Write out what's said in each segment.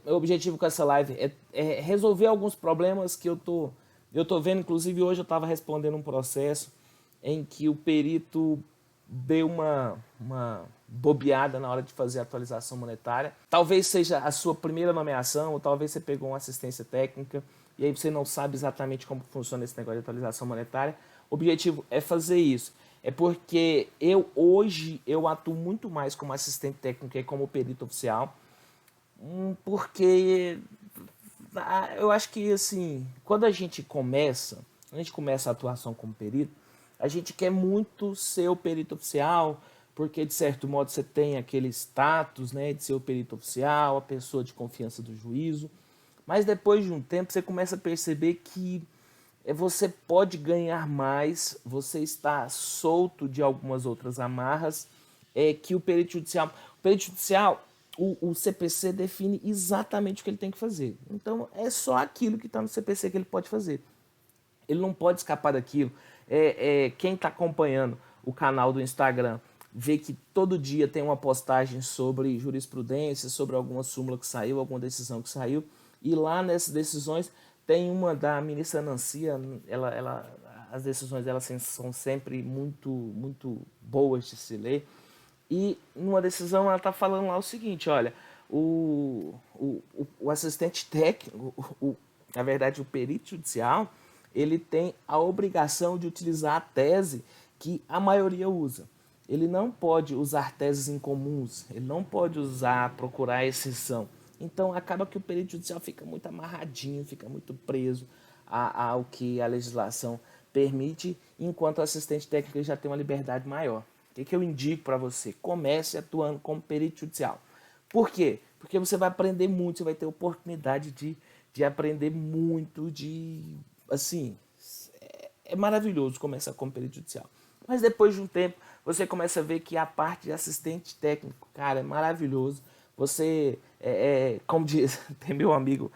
O objetivo com essa live é resolver alguns problemas que eu tô vendo. Inclusive hoje eu estava respondendo um processo em que o perito deu uma bobeada na hora de fazer a atualização monetária. Talvez seja a sua primeira nomeação, ou talvez você pegou uma assistência técnica e aí você não sabe exatamente como funciona esse negócio de atualização monetária. O objetivo é fazer isso. É porque hoje eu atuo muito mais como assistente técnico e como perito oficial, porque eu acho que assim, quando a gente começa a atuação como perito, a gente quer muito ser o perito oficial, porque de certo modo você tem aquele status, né, de ser o perito oficial, a pessoa de confiança do juízo. Mas depois de um tempo você começa a perceber que você pode ganhar mais, você está solto de algumas outras amarras, que o perito judicial. O perito judicial, o CPC define exatamente o que ele tem que fazer. Então é só aquilo que está no CPC que ele pode fazer. Ele não pode escapar daquilo. Quem está acompanhando o canal do Instagram vê que todo dia tem uma postagem sobre jurisprudência, sobre alguma súmula que saiu, alguma decisão que saiu. E lá nessas decisões tem uma da ministra Nancia. As decisões dela são sempre muito boas de se ler. E numa decisão ela está falando lá o seguinte: olha, o assistente técnico, na verdade o perito judicial, ele tem a obrigação de utilizar a tese que a maioria usa. Ele não pode usar teses incomuns, ele não pode procurar exceção. Então acaba que o perito judicial fica muito amarradinho, fica muito preso ao que a legislação permite, enquanto o assistente técnico já tem uma liberdade maior. O que eu indico para você? Comece atuando como perito judicial. Por quê? Porque você vai aprender muito, você vai ter oportunidade de aprender muito, assim, é maravilhoso começar como perito judicial. Mas depois de um tempo, você começa a ver que a parte de assistente técnico, cara, é maravilhoso. Você, como diz, tem meu amigo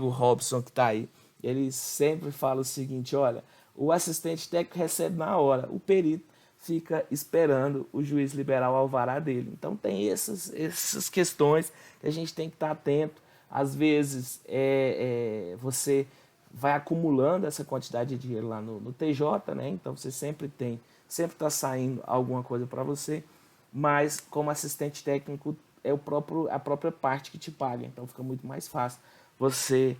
Robson que está aí, ele sempre fala o seguinte: olha, o assistente técnico recebe na hora, o perito fica esperando o juiz liberar o alvará dele. Então tem essas questões que a gente tem que estar atento. Às vezes você vai acumulando essa quantidade de dinheiro lá no TJ, né? Então você sempre está saindo alguma coisa para você, mas como assistente técnico é a própria parte que te paga, então fica muito mais fácil você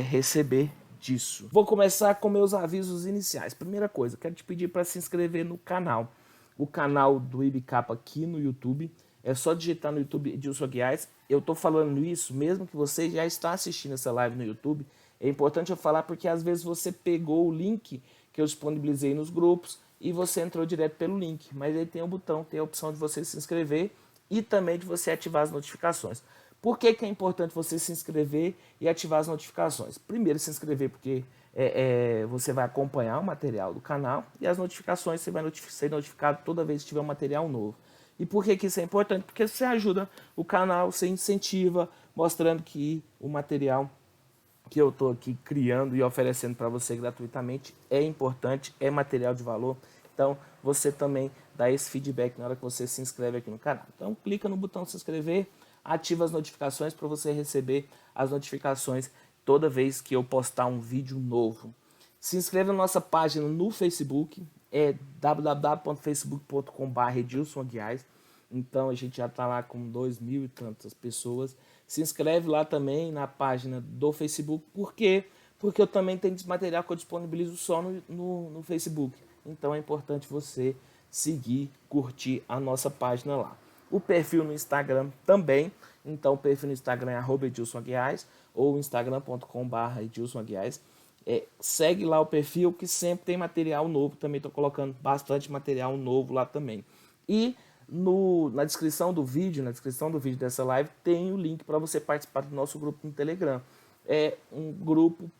receber disso. Vou começar com meus avisos iniciais. Primeira coisa, quero te pedir para se inscrever no canal. O canal do Ibicapa aqui no YouTube. É só digitar no YouTube Edilson Aguiar. Eu estou falando isso mesmo que você já está assistindo essa live no YouTube. É importante eu falar porque às vezes você pegou o link que eu disponibilizei nos grupos e você entrou direto pelo link. Mas aí tem o botão, tem a opção de você se inscrever e também de você ativar as notificações. Por que é importante você se inscrever e ativar as notificações? Primeiro, se inscrever porque você vai acompanhar o material do canal, e as notificações você vai ser notificado toda vez que tiver um material novo. E por que isso é importante? Porque você ajuda o canal, você incentiva, mostrando que o material que eu estou aqui criando e oferecendo para você gratuitamente é importante, é material de valor. Então você também dá esse feedback na hora que você se inscreve aqui no canal. Então clica no botão se inscrever, ativa as notificações para você receber as notificações toda vez que eu postar um vídeo novo. Se inscreva na nossa página no Facebook, é www.facebook.com/EdilsonAguiar. Então a gente já está lá com 2.000 e tantas pessoas. Se inscreve lá também na página do Facebook. Por quê? Porque eu também tenho material que eu disponibilizo só no Facebook. Então é importante você seguir, curtir a nossa página lá. O perfil no Instagram também. Então o perfil no Instagram é @EdilsonAguiar ou instagram.com/EdilsonAguiar. Segue lá o perfil que sempre tem material novo. Também estou colocando bastante material novo lá também. E na descrição do vídeo dessa live, tem o link para você participar do nosso grupo no Telegram. É um grupo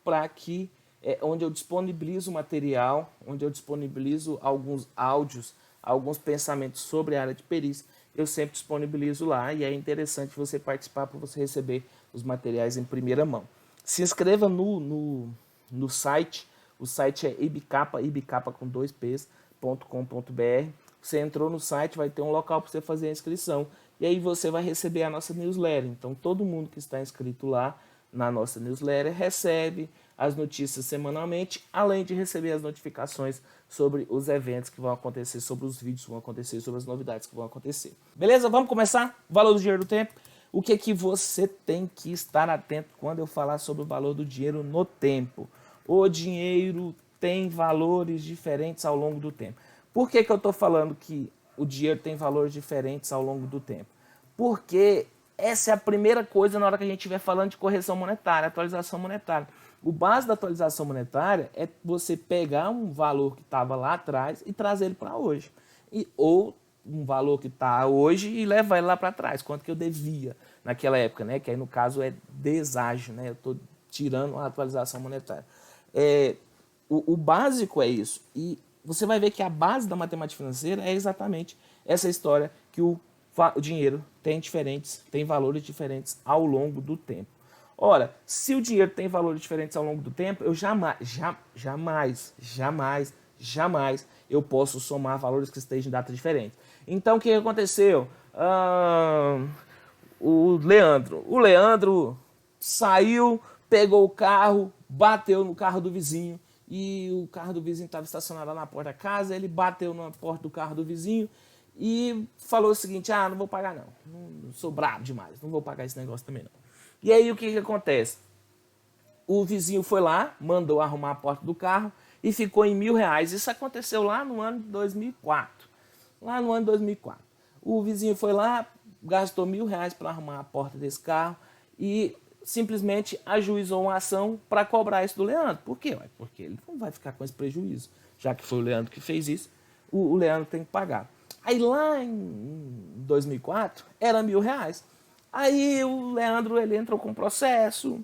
onde eu disponibilizo material, onde eu disponibilizo alguns áudios, alguns pensamentos sobre a área de perícia. Eu sempre disponibilizo lá e é interessante você participar para você receber os materiais em primeira mão. Se inscreva no site. O site é ibicapa com 2 P's.com.br. Você entrou no site, vai ter um local para você fazer a inscrição. e aí você vai receber a nossa newsletter. Então, todo mundo que está inscrito lá na nossa newsletter recebe as notícias semanalmente, além de receber as notificações sobre os eventos que vão acontecer, sobre os vídeos que vão acontecer, sobre as novidades que vão acontecer. Beleza? Vamos começar? Valor do dinheiro do tempo. O que você tem que estar atento quando eu falar sobre o valor do dinheiro no tempo? O dinheiro tem valores diferentes ao longo do tempo. Por que eu estou falando que o dinheiro tem valores diferentes ao longo do tempo? Porque essa é a primeira coisa na hora que a gente estiver falando de correção monetária, atualização monetária. O base da atualização monetária é você pegar um valor que estava lá atrás e trazer ele para hoje. Ou um valor que está hoje e levar ele lá para trás, quanto que eu devia naquela época, né? Que aí no caso é deságio, né? Eu estou tirando a atualização monetária. O básico é isso. E você vai ver que a base da matemática financeira é exatamente essa história que o dinheiro tem valores diferentes ao longo do tempo. Ora, se o dinheiro tem valores diferentes ao longo do tempo, eu jamais eu posso somar valores que estejam em datas diferentes. Então, o que aconteceu? O Leandro saiu, pegou o carro, bateu no carro do vizinho, e o carro do vizinho estava estacionado lá na porta da casa, ele bateu na porta do carro do vizinho e falou o seguinte: não vou pagar não sou brabo demais, não vou pagar esse negócio também não. E aí o que acontece? O vizinho foi lá, mandou arrumar a porta do carro e ficou em R$1.000. Isso aconteceu lá no ano de 2004. Lá no ano de 2004. O vizinho foi lá, gastou R$1.000 para arrumar a porta desse carro e simplesmente ajuizou uma ação para cobrar isso do Leandro. Por quê? Porque ele não vai ficar com esse prejuízo. Já que foi o Leandro que fez isso, o Leandro tem que pagar. Aí lá em 2004 era R$1.000. Aí o Leandro ele entrou com processo,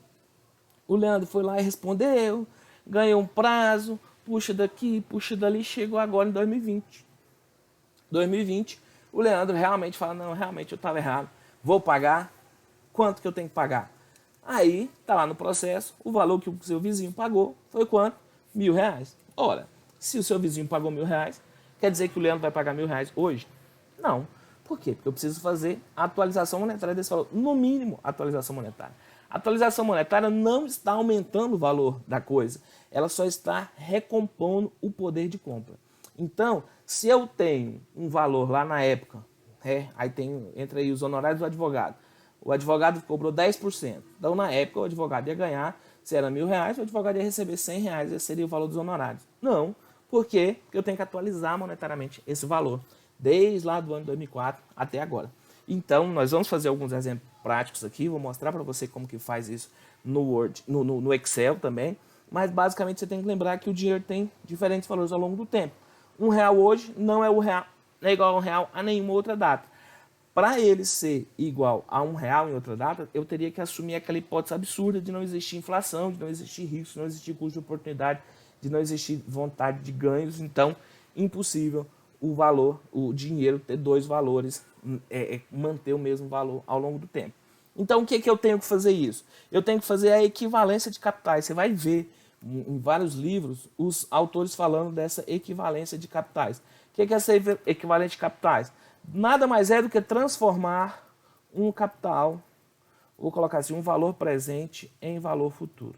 o Leandro foi lá e respondeu, ganhou um prazo, puxa daqui, puxa dali, chegou agora em 2020. 2020, o Leandro realmente fala: não, realmente eu estava errado, vou pagar, quanto que eu tenho que pagar? Aí, tá lá no processo, o valor que o seu vizinho pagou foi quanto? R$1.000. Ora, se o seu vizinho pagou R$1.000, quer dizer que o Leandro vai pagar R$1.000 hoje? Não. Por quê? Porque eu preciso fazer a atualização monetária desse valor. No mínimo, a atualização monetária. A atualização monetária não está aumentando o valor da coisa. Ela só está recompondo o poder de compra. Então, se eu tenho um valor lá na época, aí entra aí os honorários do advogado. O advogado cobrou 10%. Então, na época, o advogado ia ganhar, se era R$1.000, o advogado ia receber R$100, esse seria o valor dos honorários. Não. Por quê? Porque eu tenho que atualizar monetariamente esse valor, desde lá do ano 2004 até agora. Então, nós vamos fazer alguns exemplos práticos aqui, vou mostrar para você como que faz isso no Word, no Excel também, mas basicamente você tem que lembrar que o dinheiro tem diferentes valores ao longo do tempo. R$1 hoje não é igual a R$1 a nenhuma outra data. Para ele ser igual a R$1 em outra data, eu teria que assumir aquela hipótese absurda de não existir inflação, de não existir risco, de não existir custo de oportunidade, de não existir vontade de ganhos. Então, impossível o dinheiro ter dois valores, manter o mesmo valor ao longo do tempo. Então, o que eu tenho que fazer isso? Eu tenho que fazer a equivalência de capitais. Você vai ver em vários livros os autores falando dessa equivalência de capitais. O que é essa equivalência de capitais? Nada mais é do que transformar um capital, vou colocar assim, um valor presente em valor futuro.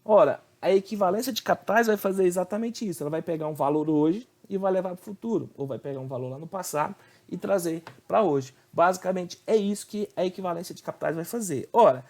Ora, a equivalência de capitais vai fazer exatamente isso. Ela vai pegar um valor hoje e vai levar para o futuro. Ou vai pegar um valor lá no passado e trazer para hoje. Basicamente, é isso que a equivalência de capitais vai fazer. Ora,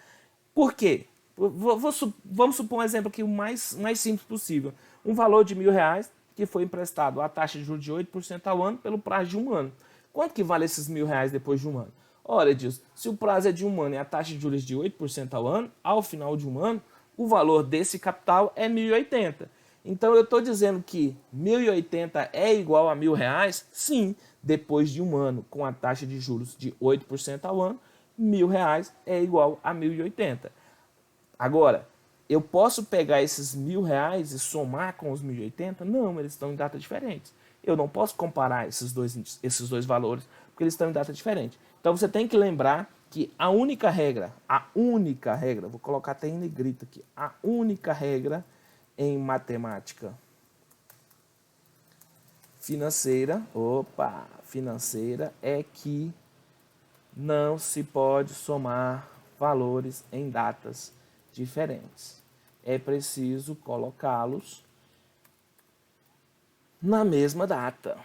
por quê? Vamos supor um exemplo aqui o mais simples possível. Um valor de R$1.000 que foi emprestado à taxa de juros de 8% ao ano pelo prazo de um ano. Quanto que vale esses R$1.000 depois de um ano? Ora, Edilson, se o prazo é de um ano e a taxa de juros de 8% ao ano, ao final de um ano, o valor desse capital é 1.080. Então eu estou dizendo que 1.080 é igual a R$1.000? Sim, depois de um ano com a taxa de juros de 8% ao ano, R$1.000 é igual a 1.080. Agora, eu posso pegar esses R$1.000 e somar com os 1.080? Não, eles estão em datas diferentes. Eu não posso comparar esses dois valores, porque eles estão em data diferente. Então você tem que lembrar que a única regra, vou colocar até em negrito aqui, a única regra em matemática financeira é que não se pode somar valores em datas diferentes. É preciso colocá-los na mesma data.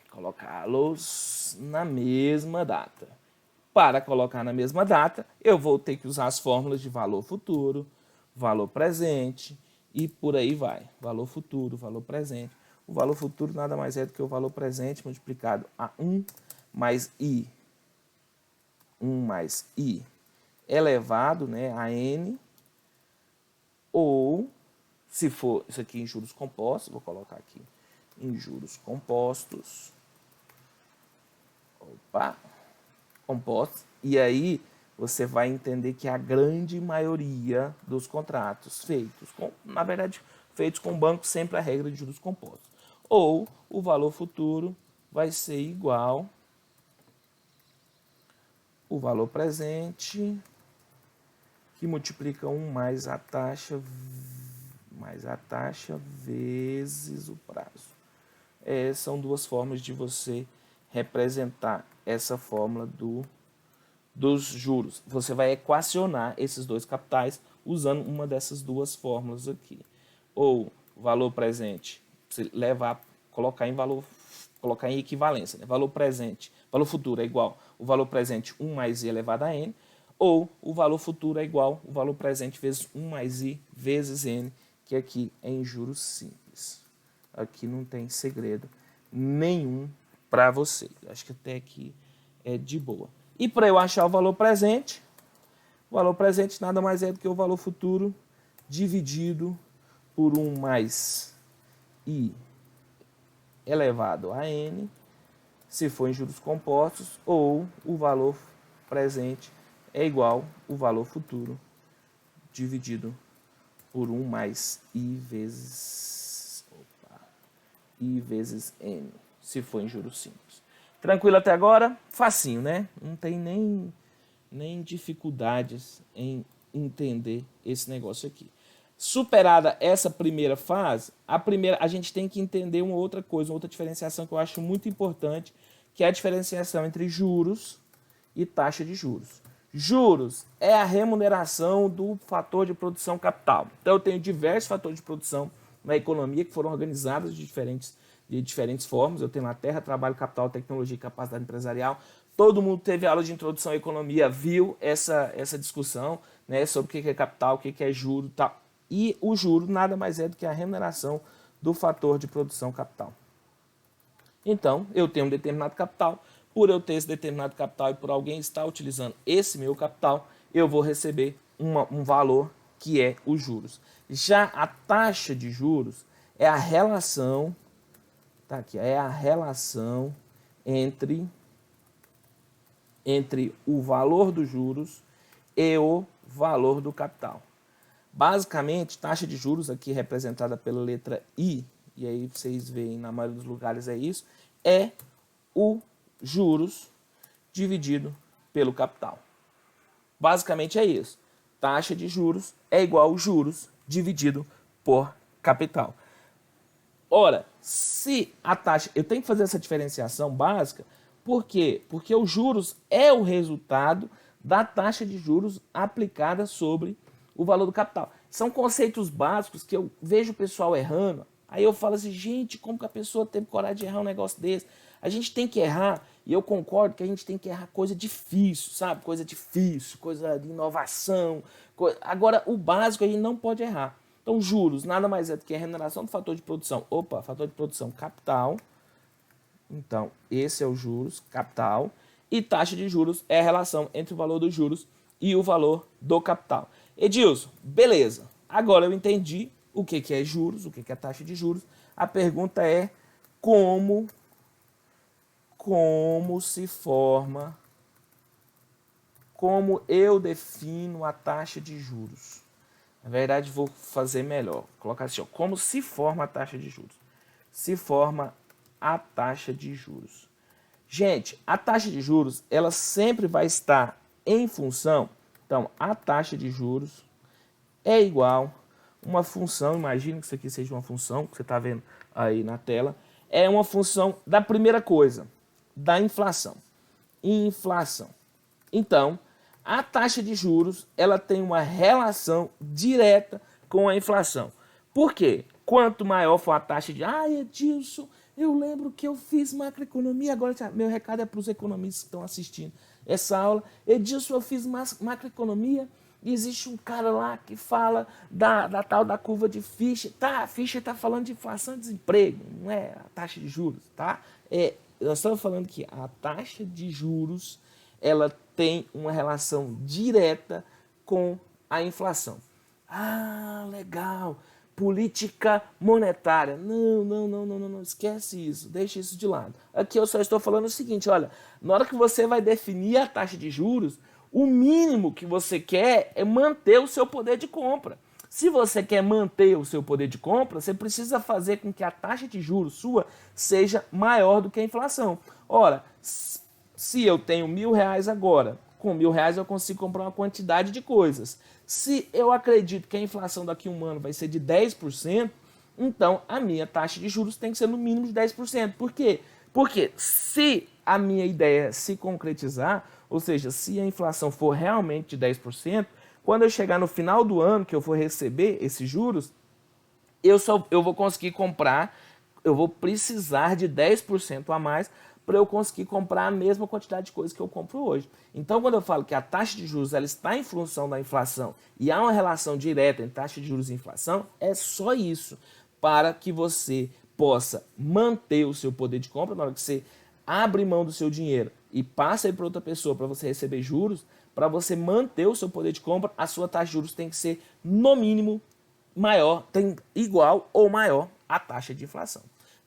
Colocá-los na mesma data. Para colocar na mesma data, eu vou ter que usar as fórmulas de valor futuro, valor presente e por aí vai. Valor futuro, valor presente. O valor futuro nada mais é do que o valor presente multiplicado a 1 mais i. 1 mais i elevado, né, a n, ou, se for isso aqui em juros compostos, vou colocar aqui em juros compostos, compostos, e aí você vai entender que a grande maioria dos contratos feitos, na verdade, feitos com o banco, sempre a regra de juros compostos, ou o valor futuro vai ser igual o valor presente, que multiplica 1 mais a taxa vezes o prazo. São duas formas de você representar essa fórmula dos juros. Você vai equacionar esses dois capitais usando uma dessas duas fórmulas aqui. Ou valor presente, você colocar em equivalência, né? Valor presente, valor futuro é igual o valor presente 1 mais i elevado a n, ou o valor futuro é igual o valor presente vezes 1 mais i vezes n, que aqui é em juros simples. Aqui não tem segredo nenhum para você. Acho que até aqui é de boa. E para eu achar o valor presente nada mais é do que o valor futuro dividido por 1 mais i elevado a n, se for em juros compostos, ou o valor presente é igual o valor futuro dividido por 1 mais i vezes n, se for em juros simples. Tranquilo até agora? Facinho, né? Não tem nem dificuldades em entender esse negócio aqui. Superada essa primeira fase, a gente tem que entender uma outra coisa, uma outra diferenciação que eu acho muito importante, que é a diferenciação entre juros e taxa de juros. Juros é a remuneração do fator de produção capital. Então eu tenho diversos fatores de produção na economia que foram organizados de diferentes formas. Eu tenho lá terra, trabalho, capital, tecnologia e capacidade empresarial. Todo mundo teve aula de introdução à economia, viu essa discussão, né, sobre o que é capital, o que é juro e tal. E o juro nada mais é do que a remuneração do fator de produção capital. Então, eu tenho um determinado capital, por eu ter esse determinado capital e por alguém estar utilizando esse meu capital, eu vou receber um valor que é os juros. Já a taxa de juros é a relação, tá aqui, é a relação entre o valor dos juros e o valor do capital. Basicamente, taxa de juros, aqui representada pela letra I, e aí vocês veem na maioria dos lugares é isso, é o juros dividido pelo capital. Basicamente é isso. Taxa de juros é igual juros dividido por capital. Ora, se a taxa... Eu tenho que fazer essa diferenciação básica, por quê? Porque os juros é o resultado da taxa de juros aplicada sobre o valor do capital. São conceitos básicos que eu vejo o pessoal errando. Aí eu falo assim, gente, como que a pessoa teve coragem de errar um negócio desse? A gente tem que errar, e eu concordo que a gente tem que errar coisa difícil, sabe? Coisa difícil, coisa de inovação. Agora, o básico a gente não pode errar. Então, juros nada mais é do que a remuneração do fator de produção. Fator de produção capital. Então, esse é o juros, capital. E taxa de juros é a relação entre o valor dos juros e o valor do capital. Edilson, beleza. Agora eu entendi o que é juros, o que é taxa de juros. A pergunta é como se forma, como eu defino a taxa de juros. Na verdade, vou fazer melhor. Vou colocar assim, ó, como se forma a taxa de juros. Se forma a taxa de juros. Gente, a taxa de juros, ela sempre vai estar em função. Então, a taxa de juros é igual uma função, imagine que isso aqui seja uma função, que você está vendo aí na tela, é uma função da primeira coisa, da inflação. Inflação. Então, a taxa de juros ela tem uma relação direta com a inflação. Por quê? Quanto maior for a taxa de... Edilson, eu lembro que eu fiz macroeconomia, agora meu recado é para os economistas que estão assistindo essa aula. Edilson, eu fiz macroeconomia e existe um cara lá que fala da tal da curva de Fischer. Tá, Fischer está falando de inflação e desemprego, não é a taxa de juros, tá? Nós estamos falando que a taxa de juros ela tem uma relação direta com a inflação. Legal. Política monetária. Não, esquece isso, deixa isso de lado. Aqui eu só estou falando o seguinte, olha, na hora que você vai definir a taxa de juros, o mínimo que você quer é manter o seu poder de compra. Se você quer manter o seu poder de compra, você precisa fazer com que a taxa de juros sua seja maior do que a inflação. Ora, se eu tenho R$1.000 agora, com R$1.000 eu consigo comprar uma quantidade de coisas. Se eu acredito que a inflação daqui a um ano vai ser de 10%, então a minha taxa de juros tem que ser no mínimo de 10%. Por quê? Porque se a minha ideia se concretizar, ou seja, se a inflação for realmente de 10%, quando eu chegar no final do ano que eu for receber esses juros, eu vou conseguir comprar, eu vou precisar de 10% a mais para eu conseguir comprar a mesma quantidade de coisas que eu compro hoje. Então, quando eu falo que a taxa de juros ela está em função da inflação e há uma relação direta entre taxa de juros e inflação, é só isso, para que você possa manter o seu poder de compra na hora que você abre mão do seu dinheiro e passa para outra pessoa para você receber juros. Para você manter o seu poder de compra, a sua taxa de juros tem que ser, no mínimo, maior, tem igual ou maior à taxa de inflação.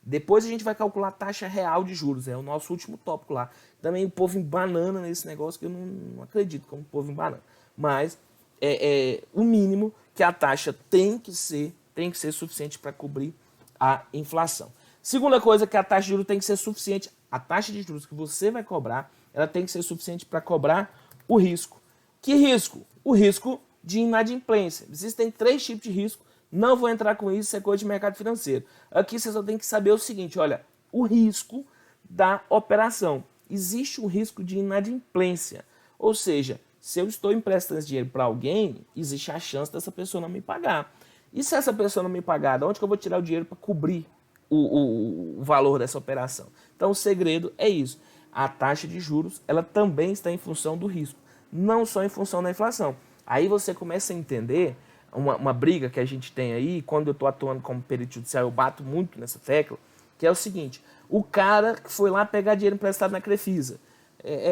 Depois a gente vai calcular a taxa real de juros, é o nosso último tópico lá. Também o povo embanana nesse negócio, que eu não acredito como o povo embanana. Mas é o mínimo que a taxa tem que ser suficiente para cobrir a inflação. Segunda coisa que a taxa de juros tem que ser suficiente, a taxa de juros que você vai cobrar, ela tem que ser suficiente para cobrar o risco. Que risco? O risco de inadimplência. Existem 3 tipos de risco. Não vou entrar com isso, isso é coisa de mercado financeiro. Aqui você só tem que saber o seguinte, olha, o risco da operação. Existe um risco de inadimplência. Ou seja, se eu estou emprestando esse dinheiro para alguém, existe a chance dessa pessoa não me pagar. E se essa pessoa não me pagar, de onde que eu vou tirar o dinheiro para cobrir o valor dessa operação? Então o segredo é isso. A taxa de juros ela também está em função do risco, não só em função da inflação. Aí você começa a entender uma briga que a gente tem aí, quando eu estou atuando como perito judicial, eu bato muito nessa tecla, que é o seguinte, o cara que foi lá pegar dinheiro emprestado na Crefisa.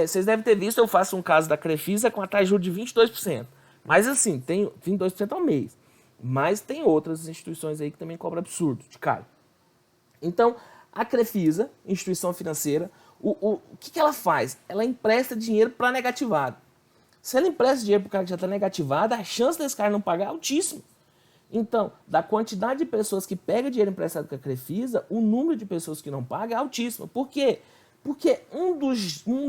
Vocês devem ter visto, eu faço um caso da Crefisa com a taxa de juros de 22%. Mas assim, tem 22% ao mês. Mas tem outras instituições aí que também cobram absurdo de caro. Então, a Crefisa, instituição financeira, o que ela faz? Ela empresta dinheiro para negativado. Se ela empresta dinheiro para o cara que já está negativado, a chance desse cara não pagar é altíssima. Então, da quantidade de pessoas que pegam dinheiro emprestado com a Crefisa, o número de pessoas que não pagam é altíssimo. Por quê? Porque um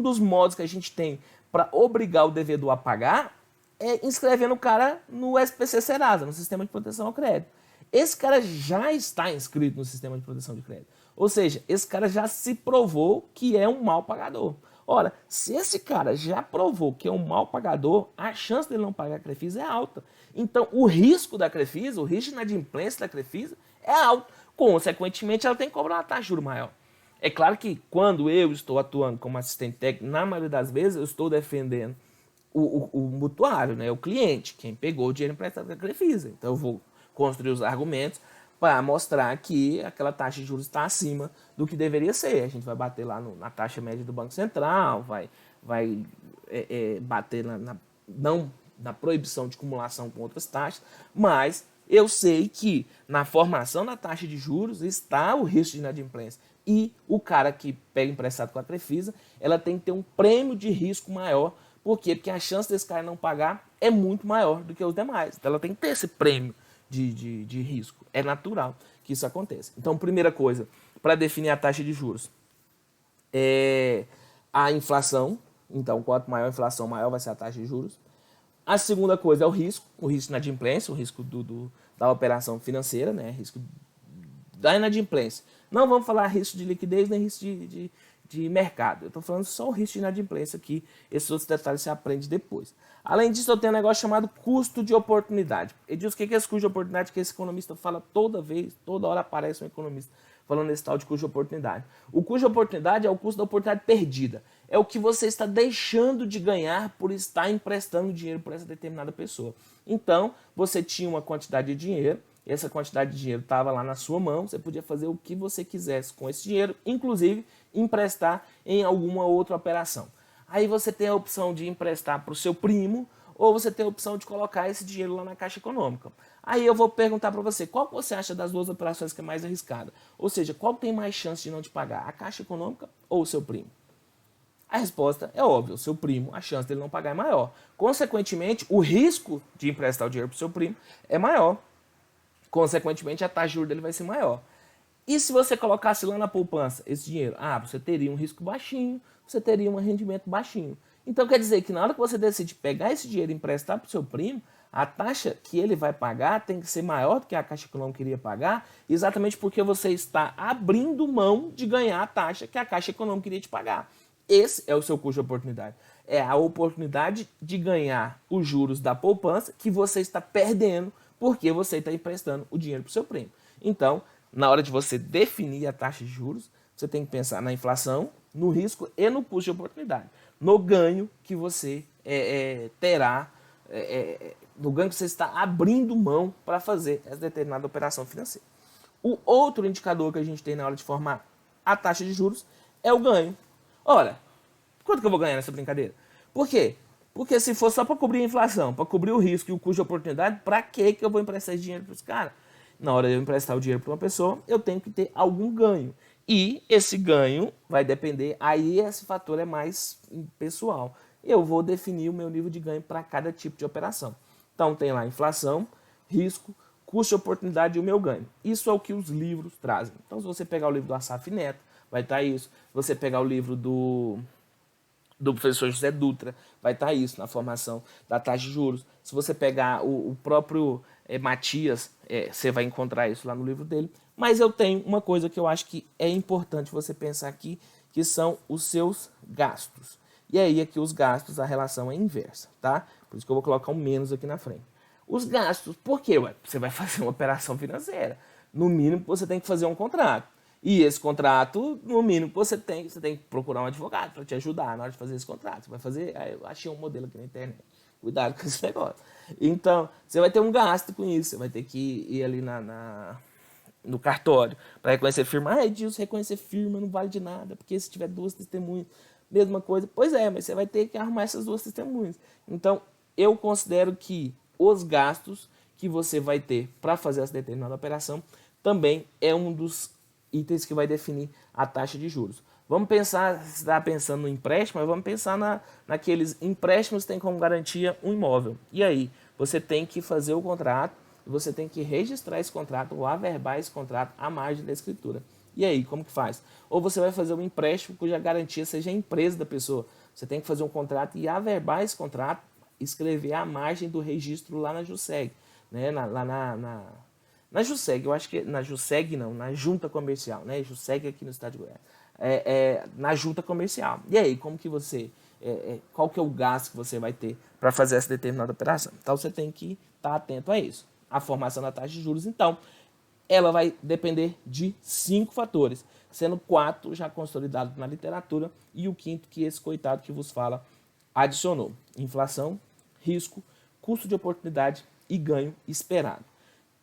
dos modos que a gente tem para obrigar o devedor a pagar é inscrevendo o cara no SPC Serasa, no Sistema de Proteção ao Crédito. Esse cara já está inscrito no Sistema de Proteção de Crédito. Ou seja, esse cara já se provou que é um mau pagador. Ora, se esse cara já provou que é um mau pagador, a chance dele não pagar a Crefisa é alta. Então, o risco da Crefisa, o risco de inadimplência da Crefisa é alto. Consequentemente, ela tem que cobrar uma taxa de juros maior. É claro que quando eu estou atuando como assistente técnico, na maioria das vezes eu estou defendendo o mutuário, né? O cliente, quem pegou o dinheiro emprestado da Crefisa. Então, eu vou construir os argumentos para mostrar que aquela taxa de juros está acima do que deveria ser. A gente vai bater lá na taxa média do Banco Central, vai bater não na proibição de acumulação com outras taxas, mas eu sei que na formação da taxa de juros está o risco de inadimplência. E o cara que pega emprestado com a Crefisa, ela tem que ter um prêmio de risco maior. Por quê? Porque a chance desse cara não pagar é muito maior do que os demais. Então ela tem que ter esse prêmio de risco. É natural que isso aconteça. Então, primeira coisa, para definir a taxa de juros, é a inflação. Então, quanto maior a inflação, maior vai ser a taxa de juros. A segunda coisa é o risco de inadimplência, o risco da operação financeira, né? Risco da inadimplência. Não vamos falar risco de liquidez nem risco de mercado. Eu estou falando só o risco de inadimplência aqui, esses outros detalhes você aprende depois. Além disso, eu tenho um negócio chamado custo de oportunidade. Ele diz o que é esse custo de oportunidade que esse economista fala toda vez, toda hora aparece um economista falando nesse tal de custo de oportunidade. O custo de oportunidade é o custo da oportunidade perdida. É o que você está deixando de ganhar por estar emprestando dinheiro para essa determinada pessoa. Então, você tinha uma quantidade de dinheiro, essa quantidade de dinheiro estava lá na sua mão, você podia fazer o que você quisesse com esse dinheiro, inclusive emprestar em alguma outra operação. Aí você tem a opção de emprestar para o seu primo, ou você tem a opção de colocar esse dinheiro lá na Caixa Econômica. Aí eu vou perguntar para você, qual que você acha das duas operações que é mais arriscada? Ou seja, qual tem mais chance de não te pagar, a Caixa Econômica ou o seu primo? A resposta é óbvia, o seu primo, a chance dele não pagar é maior. Consequentemente, o risco de emprestar o dinheiro para o seu primo é maior. Consequentemente, a taxa de juros dele vai ser maior. E se você colocasse lá na poupança esse dinheiro? Você teria um risco baixinho, você teria um rendimento baixinho. Então quer dizer que na hora que você decide pegar esse dinheiro e emprestar para o seu primo, a taxa que ele vai pagar tem que ser maior do que a Caixa Econômica iria pagar, exatamente porque você está abrindo mão de ganhar a taxa que a Caixa Econômica iria te pagar. Esse é o seu custo de oportunidade. É a oportunidade de ganhar os juros da poupança que você está perdendo porque você está emprestando o dinheiro para o seu primo. Então, na hora de você definir a taxa de juros, você tem que pensar na inflação, no risco e no custo de oportunidade. No ganho que você terá, no ganho que você está abrindo mão para fazer essa determinada operação financeira. O outro indicador que a gente tem na hora de formar a taxa de juros é o ganho. Ora, quanto que eu vou ganhar nessa brincadeira? Por quê? Porque se for só para cobrir a inflação, para cobrir o risco e o custo de oportunidade, para que eu vou emprestar esse dinheiro para os caras? Na hora de eu emprestar o dinheiro para uma pessoa, eu tenho que ter algum ganho. E esse ganho vai depender, aí esse fator é mais pessoal. Eu vou definir o meu nível de ganho para cada tipo de operação. Então tem lá inflação, risco, custo de oportunidade e o meu ganho. Isso é o que os livros trazem. Então se você pegar o livro do Assaf Neto, vai estar isso. Se você pegar o livro do professor José Dutra, vai estar isso na formação da taxa de juros. Se você pegar o próprio Matias, você vai encontrar isso lá no livro dele. Mas eu tenho uma coisa que eu acho que é importante você pensar aqui, que são os seus gastos. E aí aqui os gastos, a relação é inversa, tá? Por isso que eu vou colocar um menos aqui na frente. Os gastos, por quê? Você vai fazer uma operação financeira. No mínimo, você tem que fazer um contrato. E esse contrato, no mínimo, você tem que procurar um advogado para te ajudar na hora de fazer esse contrato. Você vai fazer, eu achei um modelo aqui na internet. Cuidado com esse negócio. Então, você vai ter um gasto com isso. Você vai ter que ir ali no cartório para reconhecer firma. Edilson, reconhecer firma não vale de nada, porque se tiver duas testemunhas, mesma coisa. Pois é, mas você vai ter que arrumar essas duas testemunhas. Então, eu considero que os gastos que você vai ter para fazer essa determinada operação também é um dos itens que vai definir a taxa de juros. Vamos pensar, você está pensando no empréstimo, mas vamos pensar naqueles empréstimos que têm como garantia um imóvel. E aí, você tem que fazer o contrato, você tem que registrar esse contrato ou averbar esse contrato à margem da escritura. E aí, como que faz? Ou você vai fazer um empréstimo cuja garantia seja a empresa da pessoa. Você tem que fazer um contrato e averbar esse contrato, escrever à margem do registro lá na JUSEG, né? Na JUSEG, eu acho que na JUSEG não, na Junta Comercial, né? JUSEG aqui no estado de Goiás. Na Junta Comercial. E aí, como que você, qual que é o gasto que você vai ter para fazer essa determinada operação? Então, você tem que estar atento a isso. A formação da taxa de juros, então, ela vai depender de 5 fatores, sendo 4 já consolidados na literatura e o quinto que esse coitado que vos fala adicionou. Inflação, risco, custo de oportunidade e ganho esperado.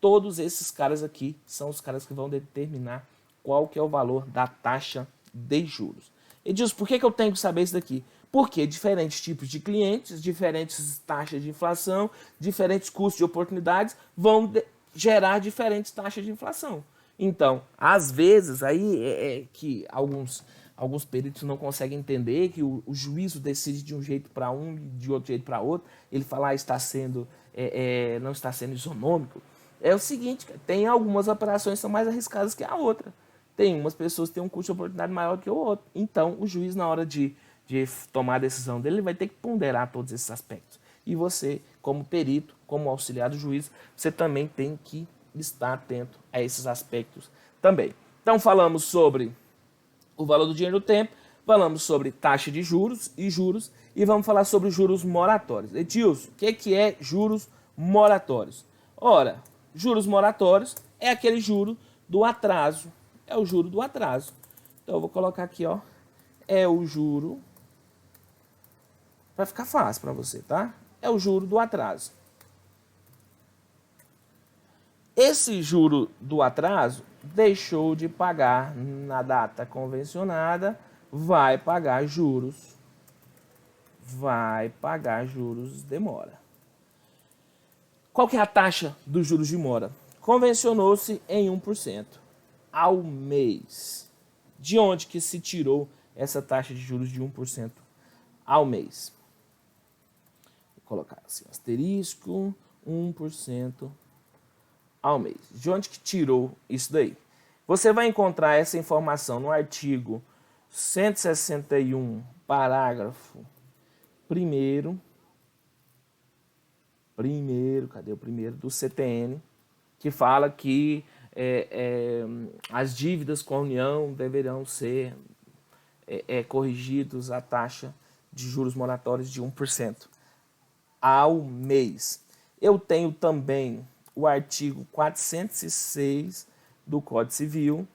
Todos esses caras aqui são os caras que vão determinar qual que é o valor da taxa de juros. Edilson, por que eu tenho que saber isso daqui? Porque diferentes tipos de clientes, diferentes taxas de inflação, diferentes custos de oportunidades vão gerar diferentes taxas de inflação. Então, às vezes, aí que alguns peritos não conseguem entender que o juízo decide de um jeito para um e de outro jeito para outro. Ele fala, não está sendo isonômico. É o seguinte, tem algumas operações que são mais arriscadas que a outra. Tem umas pessoas que têm um custo de oportunidade maior que o outro. Então, o juiz, na hora de tomar a decisão dele, ele vai ter que ponderar todos esses aspectos. E você, como perito, como auxiliar do juiz, você também tem que estar atento a esses aspectos também. Então, falamos sobre o valor do dinheiro no tempo, Falamos sobre taxa de juros e vamos falar sobre juros moratórios. Edilson, o que é juros moratórios? Ora, juros moratórios é aquele juro do atraso. É o juro do atraso. Então eu vou colocar aqui, ó, é o juro, vai ficar fácil para você, tá? É o juro do atraso. Esse juro do atraso deixou de pagar na data convencionada, vai pagar juros demora. Qual que é a taxa dos juros de mora? Convencionou-se em 1% ao mês. De onde que se tirou essa taxa de juros de 1% ao mês? Vou colocar assim, asterisco, 1% ao mês. De onde que tirou isso daí? Você vai encontrar essa informação no artigo 161, parágrafo 1º, cadê o primeiro? Do CTN, que fala que as dívidas com a União deverão ser corrigidos a taxa de juros moratórios de 1% ao mês. Eu tenho também o artigo 406 do Código Civil,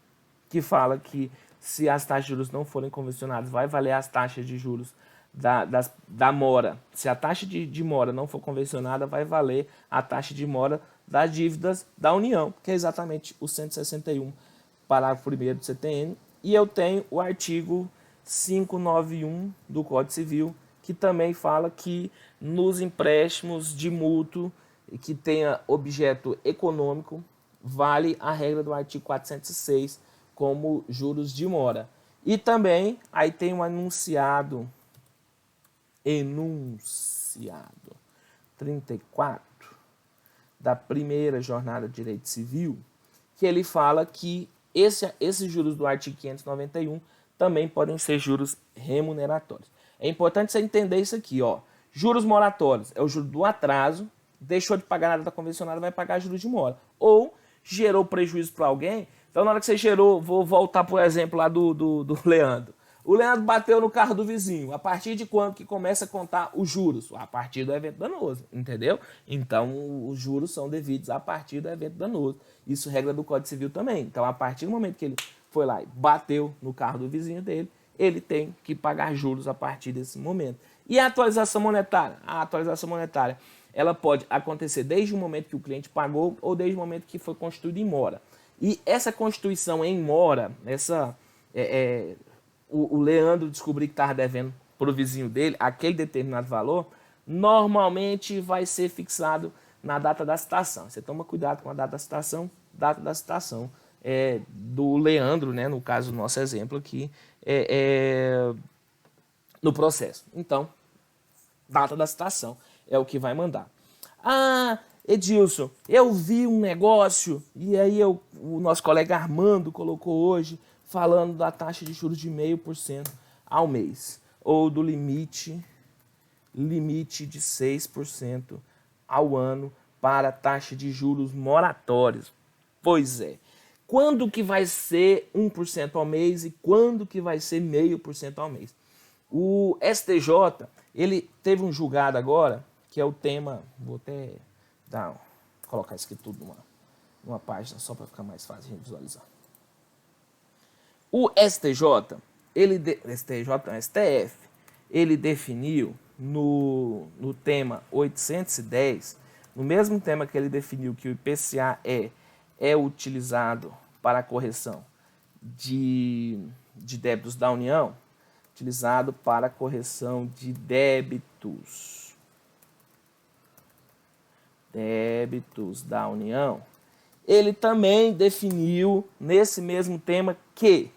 que fala que se as taxas de juros não forem convencionadas, vai valer as taxas de juros da mora. Se a taxa de mora não for convencionada, vai valer a taxa de mora das dívidas da União, que é exatamente o 161, parágrafo 1º do CTN. E eu tenho o artigo 591 do Código Civil, que também fala que nos empréstimos de mútuo que tenha objeto econômico, vale a regra do artigo 406 como juros de mora. E também aí tem um enunciado 34 da primeira jornada de direito civil, que ele fala que esses juros do artigo 591 também podem ser juros remuneratórios. É importante você entender isso aqui, ó. Juros moratórios é o juro do atraso, deixou de pagar na data convencionada, vai pagar juros de mora. Ou gerou prejuízo para alguém, então na hora que você gerou, vou voltar por exemplo lá do Leandro. O Leandro bateu no carro do vizinho. A partir de quando que começa a contar os juros? A partir do evento danoso, entendeu? Então, os juros são devidos a partir do evento danoso. Isso é regra do Código Civil também. Então, a partir do momento que ele foi lá e bateu no carro do vizinho dele, ele tem que pagar juros a partir desse momento. E a atualização monetária? A atualização monetária, ela pode acontecer desde o momento que o cliente pagou ou desde o momento que foi constituído em mora. E essa constituição em mora, o Leandro descobrir que estava devendo para o vizinho dele aquele determinado valor, normalmente vai ser fixado na data da citação. Você toma cuidado com a data da citação do Leandro, né, no caso do nosso exemplo aqui, no processo. Então, data da citação é o que vai mandar. Ah, Edilson, eu vi um negócio, e aí o nosso colega Armando colocou hoje, falando da taxa de juros de 0,5% ao mês, ou do limite de 6% ao ano para a taxa de juros moratórios. Pois é, quando que vai ser 1% ao mês e quando que vai ser 0,5% ao mês? O STJ, ele teve um julgado agora, que é o tema, vou até colocar isso aqui tudo numa página, só para ficar mais fácil de visualizar. O STF, ele definiu no tema 810, no mesmo tema que ele definiu que o IPCA é utilizado para a correção de débitos da União, utilizado para a correção de débitos da União, ele também definiu nesse mesmo tema que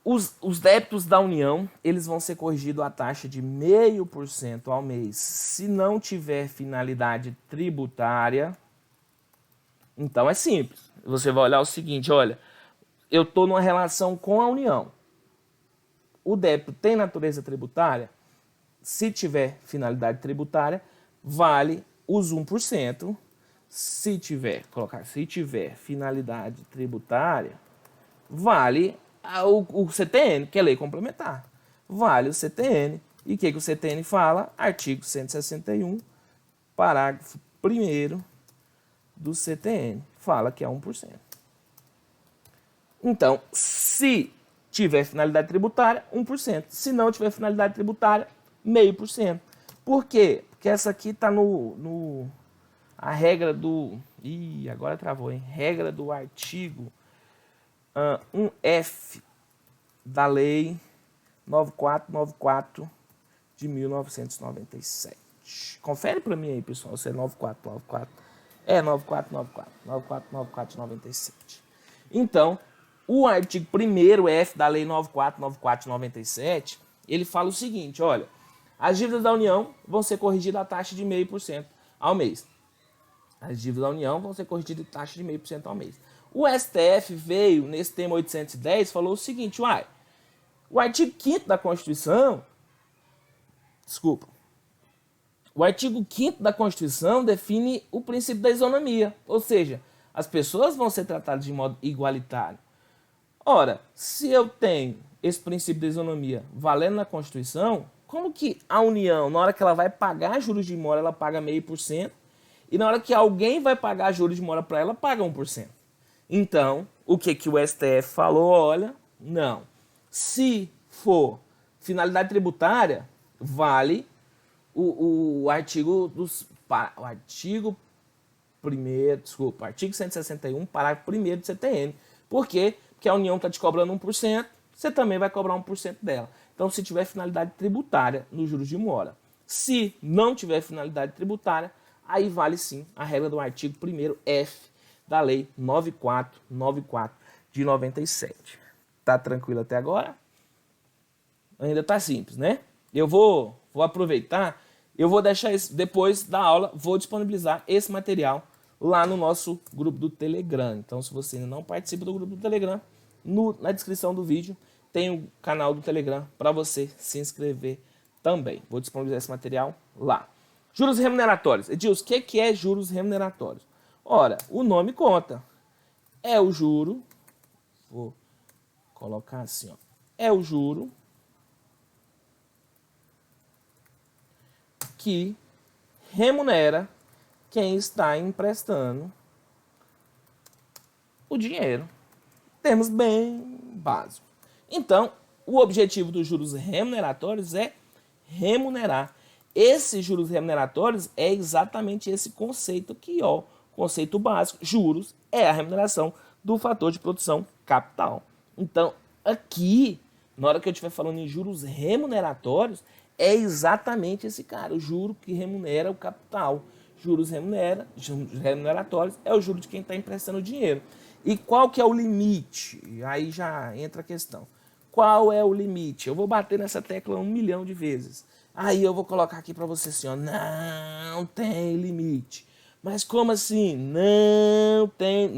os débitos da União, eles vão ser corrigidos a taxa de 0,5% ao mês. Se não tiver finalidade tributária, então é simples. Você vai olhar o seguinte, olha, eu estou numa relação com a União. O débito tem natureza tributária? Se tiver finalidade tributária, vale os 1%. Se tiver finalidade tributária, vale o CTN, que é lei complementar. Vale o CTN. E o que o CTN fala? Artigo 161, parágrafo 1º do CTN. Fala que é 1%. Então, se tiver finalidade tributária, 1%. Se não tiver finalidade tributária, 0,5%. Por quê? Porque essa aqui está a regra do... Ih, agora travou, hein? Regra do artigo 1F da Lei 9494 de 1997. Confere para mim aí, pessoal, se é 9494. É 9494. 9494 de 97. Então, o artigo 1º F da Lei 9494 de 97, ele fala o seguinte, olha, as dívidas da União vão ser corrigidas a taxa de 0,5% ao mês. As dívidas da União vão ser corrigidas a taxa de 0,5% ao mês. O STF veio, nesse tema 810, falou o seguinte, uai, o artigo 5º da Constituição, o artigo 5º da Constituição define o princípio da isonomia, ou seja, as pessoas vão ser tratadas de modo igualitário. Ora, se eu tenho esse princípio da isonomia valendo na Constituição, como que a União, na hora que ela vai pagar juros de mora, ela paga 0,5%, e na hora que alguém vai pagar juros de mora para ela, paga 1%? Então, o que o STF falou? Olha, não. Se for finalidade tributária, vale o artigo 161, parágrafo 1º do CTN. Por quê? Porque a União está te cobrando 1%, você também vai cobrar 1% dela. Então, se tiver finalidade tributária nos juros de mora. Se não tiver finalidade tributária, aí vale sim a regra do artigo 1º F da Lei 9494 de 97. Tá tranquilo até agora? Ainda tá simples, né? Eu vou aproveitar, eu vou deixar esse, depois da aula, vou disponibilizar esse material lá no nosso grupo do Telegram. Então, se você ainda não participa do grupo do Telegram, na descrição do vídeo tem o canal do Telegram para você se inscrever também. Vou disponibilizar esse material lá. Juros remuneratórios. Edilson, o que é juros remuneratórios? Ora, o nome conta. É o juro, vou colocar assim, ó. É o juro que remunera quem está emprestando o dinheiro. Termos bem básicos. Então, o objetivo dos juros remuneratórios é remunerar. Esses juros remuneratórios é exatamente esse conceito aqui, ó. Conceito básico, juros é a remuneração do fator de produção capital. Então, aqui, na hora que eu estiver falando em juros remuneratórios, é exatamente esse cara, o juro que remunera o capital. Juros remuneratórios é o juro de quem está emprestando dinheiro. E qual que é o limite? Aí já entra a questão. Qual é o limite? Eu vou bater nessa tecla 1 milhão de vezes. Aí eu vou colocar aqui para você assim, ó, não tem limite. Mas como assim? Não tem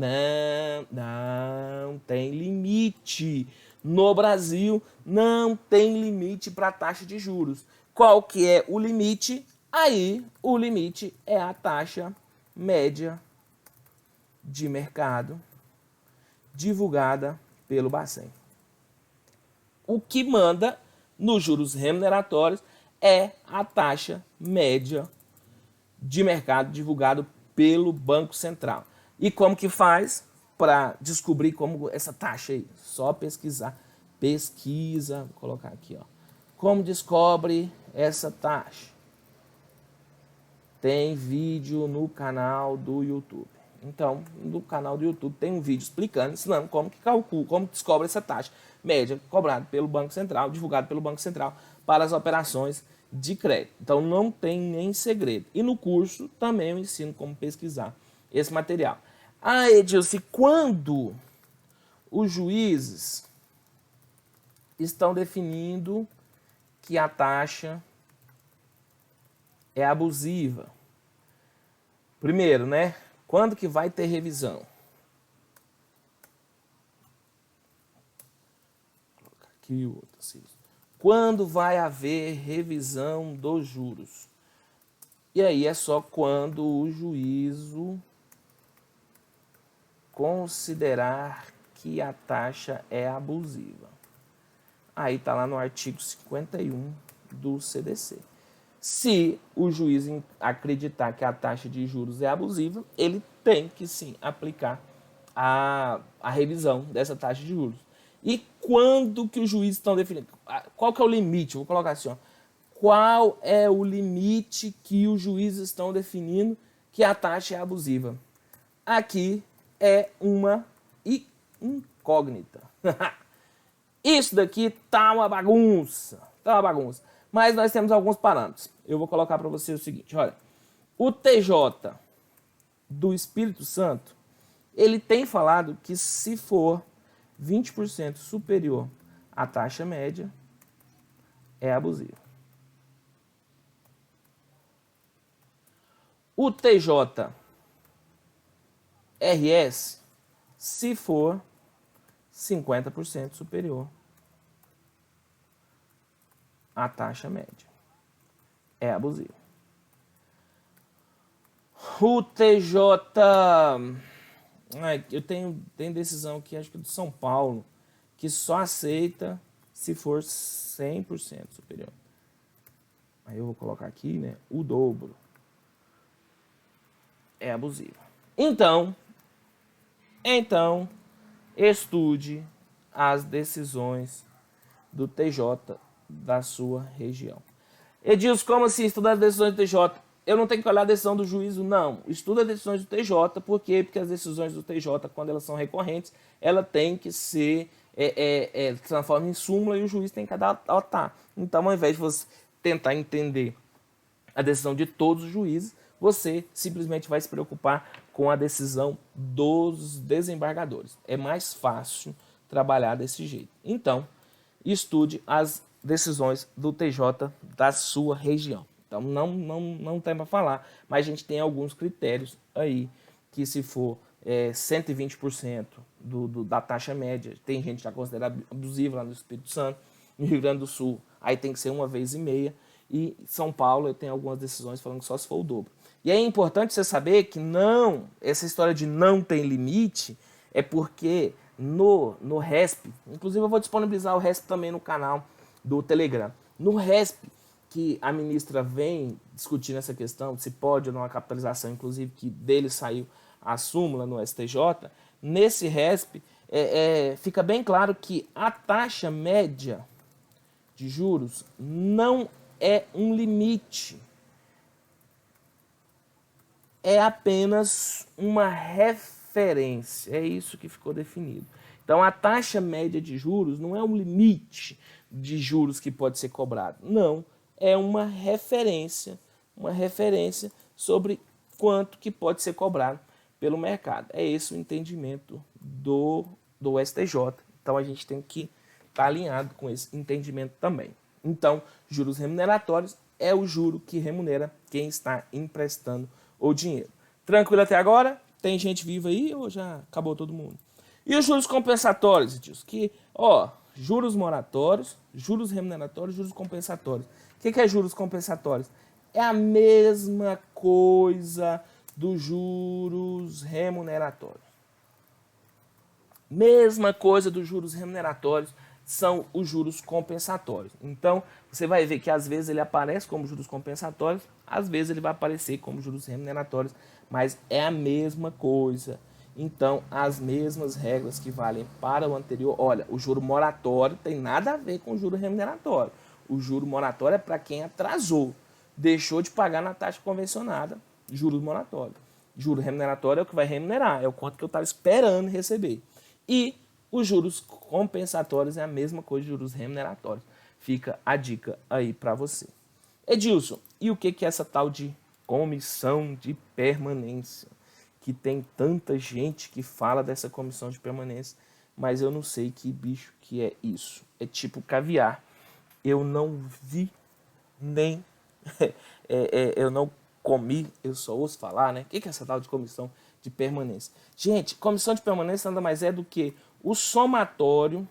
limite. No Brasil não tem limite para a taxa de juros. Qual que é o limite? Aí o limite é a taxa média de mercado divulgada pelo Bacen. O que manda nos juros remuneratórios é a taxa média de mercado divulgado pelo Banco Central. E como que faz para descobrir como essa taxa aí? Só pesquisar. Pesquisa, vou colocar aqui, ó. Como descobre essa taxa? Tem vídeo no canal do YouTube. Então, no canal do YouTube tem um vídeo explicando, ensinando como que calcula, como descobre essa taxa média cobrada pelo Banco Central, divulgado pelo Banco Central para as operações de crédito. Então, não tem nem segredo. E no curso também eu ensino como pesquisar esse material. Ah, Edilson, quando os juízes estão definindo que a taxa é abusiva? Primeiro, né? Quando que vai ter revisão? Vou colocar aqui o outro. Quando vai haver revisão dos juros? E aí é só quando o juízo considerar que a taxa é abusiva? Aí está lá no artigo 51 do CDC. Se o juiz acreditar que a taxa de juros é abusiva, ele tem que sim aplicar a revisão dessa taxa de juros. E quando que os juízes estão definindo? Qual que é o limite? Vou colocar assim, ó. Qual é o limite que os juízes estão definindo que a taxa é abusiva? Aqui é uma incógnita. Isso daqui tá uma bagunça. Tá uma bagunça. Mas nós temos alguns parâmetros. Eu vou colocar para você o seguinte, olha. O TJ do Espírito Santo, ele tem falado que se for 20% superior à taxa média, é abusivo. O TJ RS, se for 50% superior à taxa média, é abusivo. O TJ... eu tenho decisão aqui, acho que de São Paulo, que só aceita se for 100% superior. Aí eu vou colocar aqui, né, o dobro. É abusivo. Então, estude as decisões do TJ da sua região. Edilson, como assim estudar as decisões do TJ? Eu não tenho que olhar a decisão do juízo, não. Estuda as decisões do TJ, por quê? Porque as decisões do TJ, quando elas são recorrentes, ela tem que ser transformada em súmula e o juiz tem que adotar. Então, ao invés de você tentar entender a decisão de todos os juízes, você simplesmente vai se preocupar com a decisão dos desembargadores. É mais fácil trabalhar desse jeito. Então, estude as decisões do TJ da sua região. Então, não tem para falar, mas a gente tem alguns critérios aí, que se for 120% da taxa média, tem gente que já considera abusiva lá no Espírito Santo, no Rio Grande do Sul, aí tem que ser 1,5 vezes, e São Paulo eu tenho algumas decisões falando que só se for o dobro. E é importante você saber que não, essa história de não tem limite, é porque no RESP, inclusive eu vou disponibilizar o RESP também no canal do Telegram. No RESP, que a ministra vem discutindo essa questão, se pode ou não a capitalização, inclusive que dele saiu a súmula no STJ, nesse RESP fica bem claro que a taxa média de juros não é um limite, é apenas uma referência, é isso que ficou definido. Então a taxa média de juros não é um limite de juros que pode ser cobrado, não, é uma referência sobre quanto que pode ser cobrado pelo mercado. É esse o entendimento do STJ, então a gente tem que estar alinhado com esse entendimento também. Então, juros remuneratórios é o juro que remunera quem está emprestando o dinheiro. Tranquilo até agora? Tem gente viva aí ou já acabou todo mundo? E os juros compensatórios, Edilson? Que, juros moratórios, juros remuneratórios, juros compensatórios. O que é juros compensatórios? É a mesma coisa dos juros remuneratórios. Mesma coisa dos juros remuneratórios são os juros compensatórios. Então, você vai ver que às vezes ele aparece como juros compensatórios, às vezes ele vai aparecer como juros remuneratórios, mas é a mesma coisa. Então, as mesmas regras que valem para o anterior. Olha, o juro moratório tem nada a ver com o juro remuneratório. O juro moratório é para quem atrasou, deixou de pagar na taxa convencionada, juros moratório. Juro remuneratório é o que vai remunerar, é o quanto que eu estava esperando receber. E os juros compensatórios é a mesma coisa de juros remuneratórios. Fica a dica aí para você. Edilson, e o que é essa tal de comissão de permanência? Que tem tanta gente que fala dessa comissão de permanência, mas eu não sei que bicho que é isso. É tipo caviar. Eu não vi nem... eu não comi, eu só ouço falar, né? O que é essa tal de comissão de permanência? Gente, comissão de permanência nada mais é do que o somatório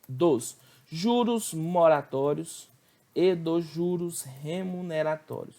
dos juros moratórios e dos juros remuneratórios.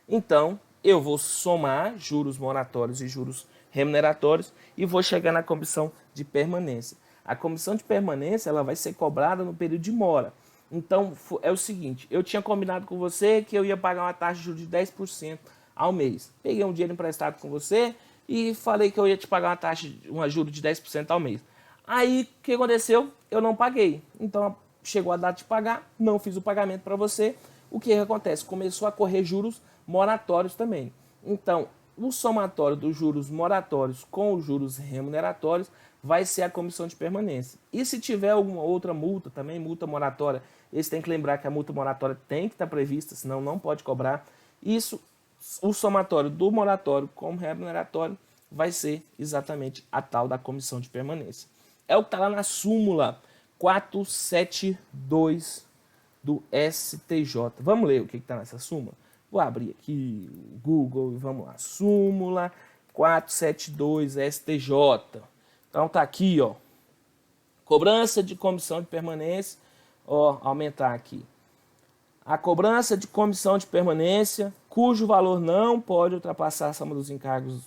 Então, eu vou somar juros moratórios e juros remuneratórios e vou chegar na comissão de permanência. A comissão de permanência ela vai ser cobrada no período de mora. Então, é o seguinte, eu tinha combinado com você que eu ia pagar uma taxa de juros de 10% ao mês. Peguei um dinheiro emprestado com você e falei que eu ia te pagar uma taxa, uma juro de 10% ao mês. Aí, o que aconteceu? Eu não paguei. Então, chegou a data de pagar, não fiz o pagamento para você. O que acontece? Começou a correr juros moratórios também. Então, o somatório dos juros moratórios com os juros remuneratórios vai ser a comissão de permanência. E se tiver alguma outra multa, também multa moratória, eles têm que lembrar que a multa moratória tem que estar prevista, senão não pode cobrar. Isso, o somatório do moratório com o remuneratório vai ser exatamente a tal da comissão de permanência. É o que está lá na súmula 472 do STJ. Vamos ler o que está nessa súmula? Vou abrir aqui o Google e vamos lá. Súmula 472 STJ. Então tá aqui, ó. Cobrança de comissão de permanência. Ó, aumentar aqui. A cobrança de comissão de permanência, cujo valor não pode ultrapassar a soma dos encargos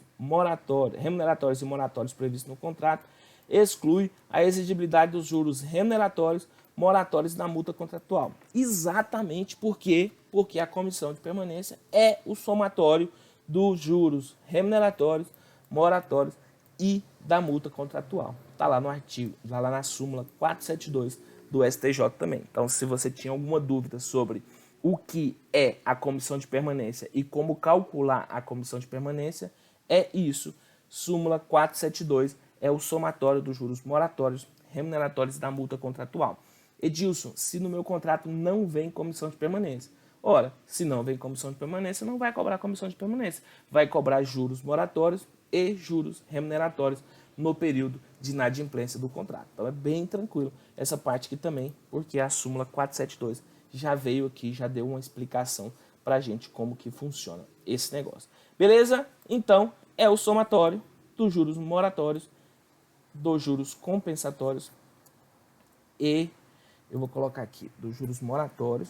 remuneratórios e moratórios previstos no contrato, exclui a exigibilidade dos juros remuneratórios, moratórios da multa contratual. Exatamente porque a comissão de permanência é o somatório dos juros remuneratórios, moratórios e da multa contratual. Está lá no artigo, está lá na súmula 472 do STJ também. Então, se você tinha alguma dúvida sobre o que é a comissão de permanência e como calcular a comissão de permanência, é isso. Súmula 472 é o somatório dos juros moratórios, remuneratórios da multa contratual. Edilson, se no meu contrato não vem comissão de permanência. Ora, se não vem comissão de permanência, não vai cobrar comissão de permanência. Vai cobrar juros moratórios e juros remuneratórios no período de inadimplência do contrato. Então é bem tranquilo essa parte aqui também, porque a súmula 472 já veio aqui, já deu uma explicação pra gente como que funciona esse negócio. Beleza? Então, é o somatório dos juros moratórios, dos juros compensatórios e, eu vou colocar aqui, dos juros moratórios,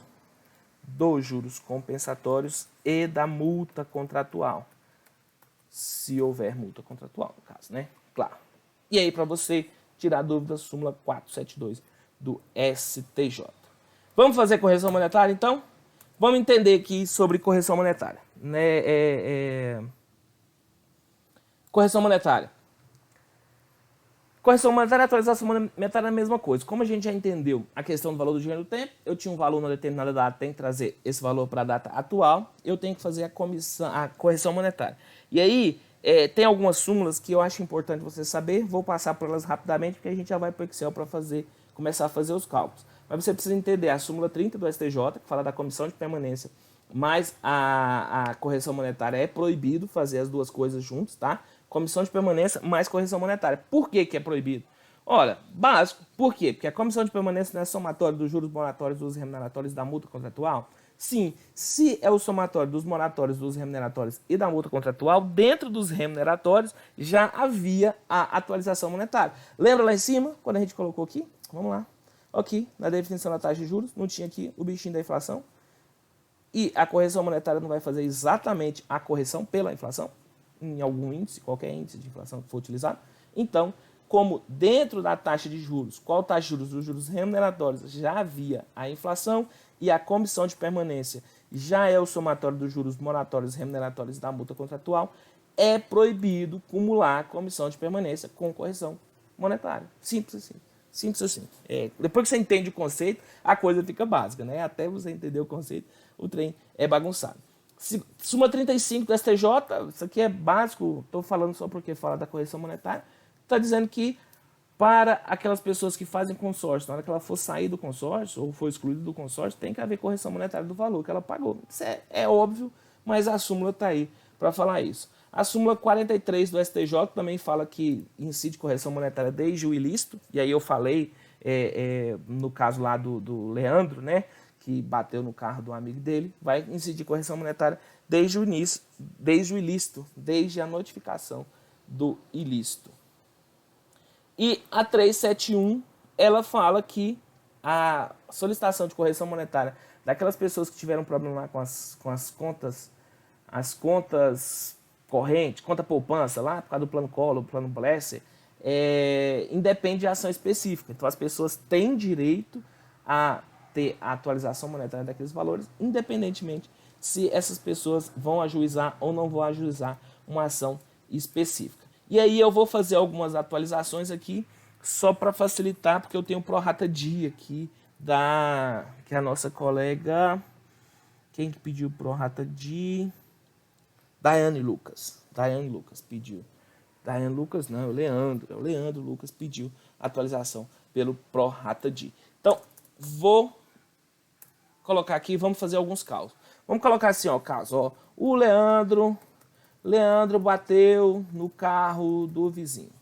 dos juros compensatórios e da multa contratual. Se houver multa contratual, no caso, né? Claro. E aí, para você tirar dúvidas, súmula 472 do STJ. Vamos fazer correção monetária, então? Vamos entender aqui sobre correção monetária. Correção monetária. Correção monetária e atualização monetária é a mesma coisa. Como a gente já entendeu a questão do valor do dinheiro do tempo, eu tinha um valor numa determinada data, tem que trazer esse valor para a data atual, eu tenho que fazer a correção monetária. E aí, tem algumas súmulas que eu acho importante você saber, vou passar por elas rapidamente, porque a gente já vai para o Excel para começar a fazer os cálculos. Mas você precisa entender a súmula 30 do STJ, que fala da comissão de permanência, mas a correção monetária é proibido fazer as duas coisas juntas, tá? Comissão de permanência mais correção monetária. Por que que é proibido? Olha, básico. Por quê? Porque a comissão de permanência não é somatório dos juros moratórios, dos remuneratórios e da multa contratual? Sim, se é o somatório dos moratórios, dos remuneratórios e da multa contratual, dentro dos remuneratórios já havia a atualização monetária. Lembra lá em cima, quando a gente colocou aqui? Vamos lá. Aqui, na definição da taxa de juros, não tinha aqui o bichinho da inflação? E a correção monetária não vai fazer exatamente a correção pela inflação? Em algum índice, qualquer índice de inflação que for utilizado. Então, como dentro da taxa de juros, qual taxa de juros? Dos juros remuneratórios já havia a inflação e a comissão de permanência já é o somatório dos juros moratórios, remuneratórios da multa contratual, é proibido cumular a comissão de permanência com correção monetária. Simples assim. Simples assim. Depois que você entende o conceito, a coisa fica básica, né? Até você entender o conceito, o trem é bagunçado. Súmula 35 do STJ, isso aqui é básico, estou falando só porque fala da correção monetária, está dizendo que para aquelas pessoas que fazem consórcio, na hora que ela for sair do consórcio ou for excluída do consórcio, tem que haver correção monetária do valor que ela pagou. Isso é óbvio, mas a súmula está aí para falar isso. A súmula 43 do STJ também fala que incide correção monetária desde o ilícito, e aí eu falei no caso lá do Leandro, né, que bateu no carro do amigo dele, vai incidir correção monetária desde o início, desde o ilícito, desde a notificação do ilícito. E a 371, ela fala que a solicitação de correção monetária daquelas pessoas que tiveram problema lá com as contas, as contas correntes, conta poupança lá, por causa do plano Collor, plano Bresser, independe de ação específica. Então as pessoas têm direito a ter a atualização monetária daqueles valores, independentemente se essas pessoas vão ajuizar ou não vão ajuizar uma ação específica. E aí eu vou fazer algumas atualizações aqui, só para facilitar, porque eu tenho o prorata dia aqui, que é a nossa colega... Quem que pediu prorata dia? Daiane Lucas. Daiane Lucas pediu. Daiane Lucas não, é o Leandro. É o Leandro Lucas pediu atualização pelo prorata dia. Então, vou colocar aqui, vamos fazer alguns cálculos. Vamos colocar assim, ó, caso, ó, o Leandro bateu no carro do vizinho.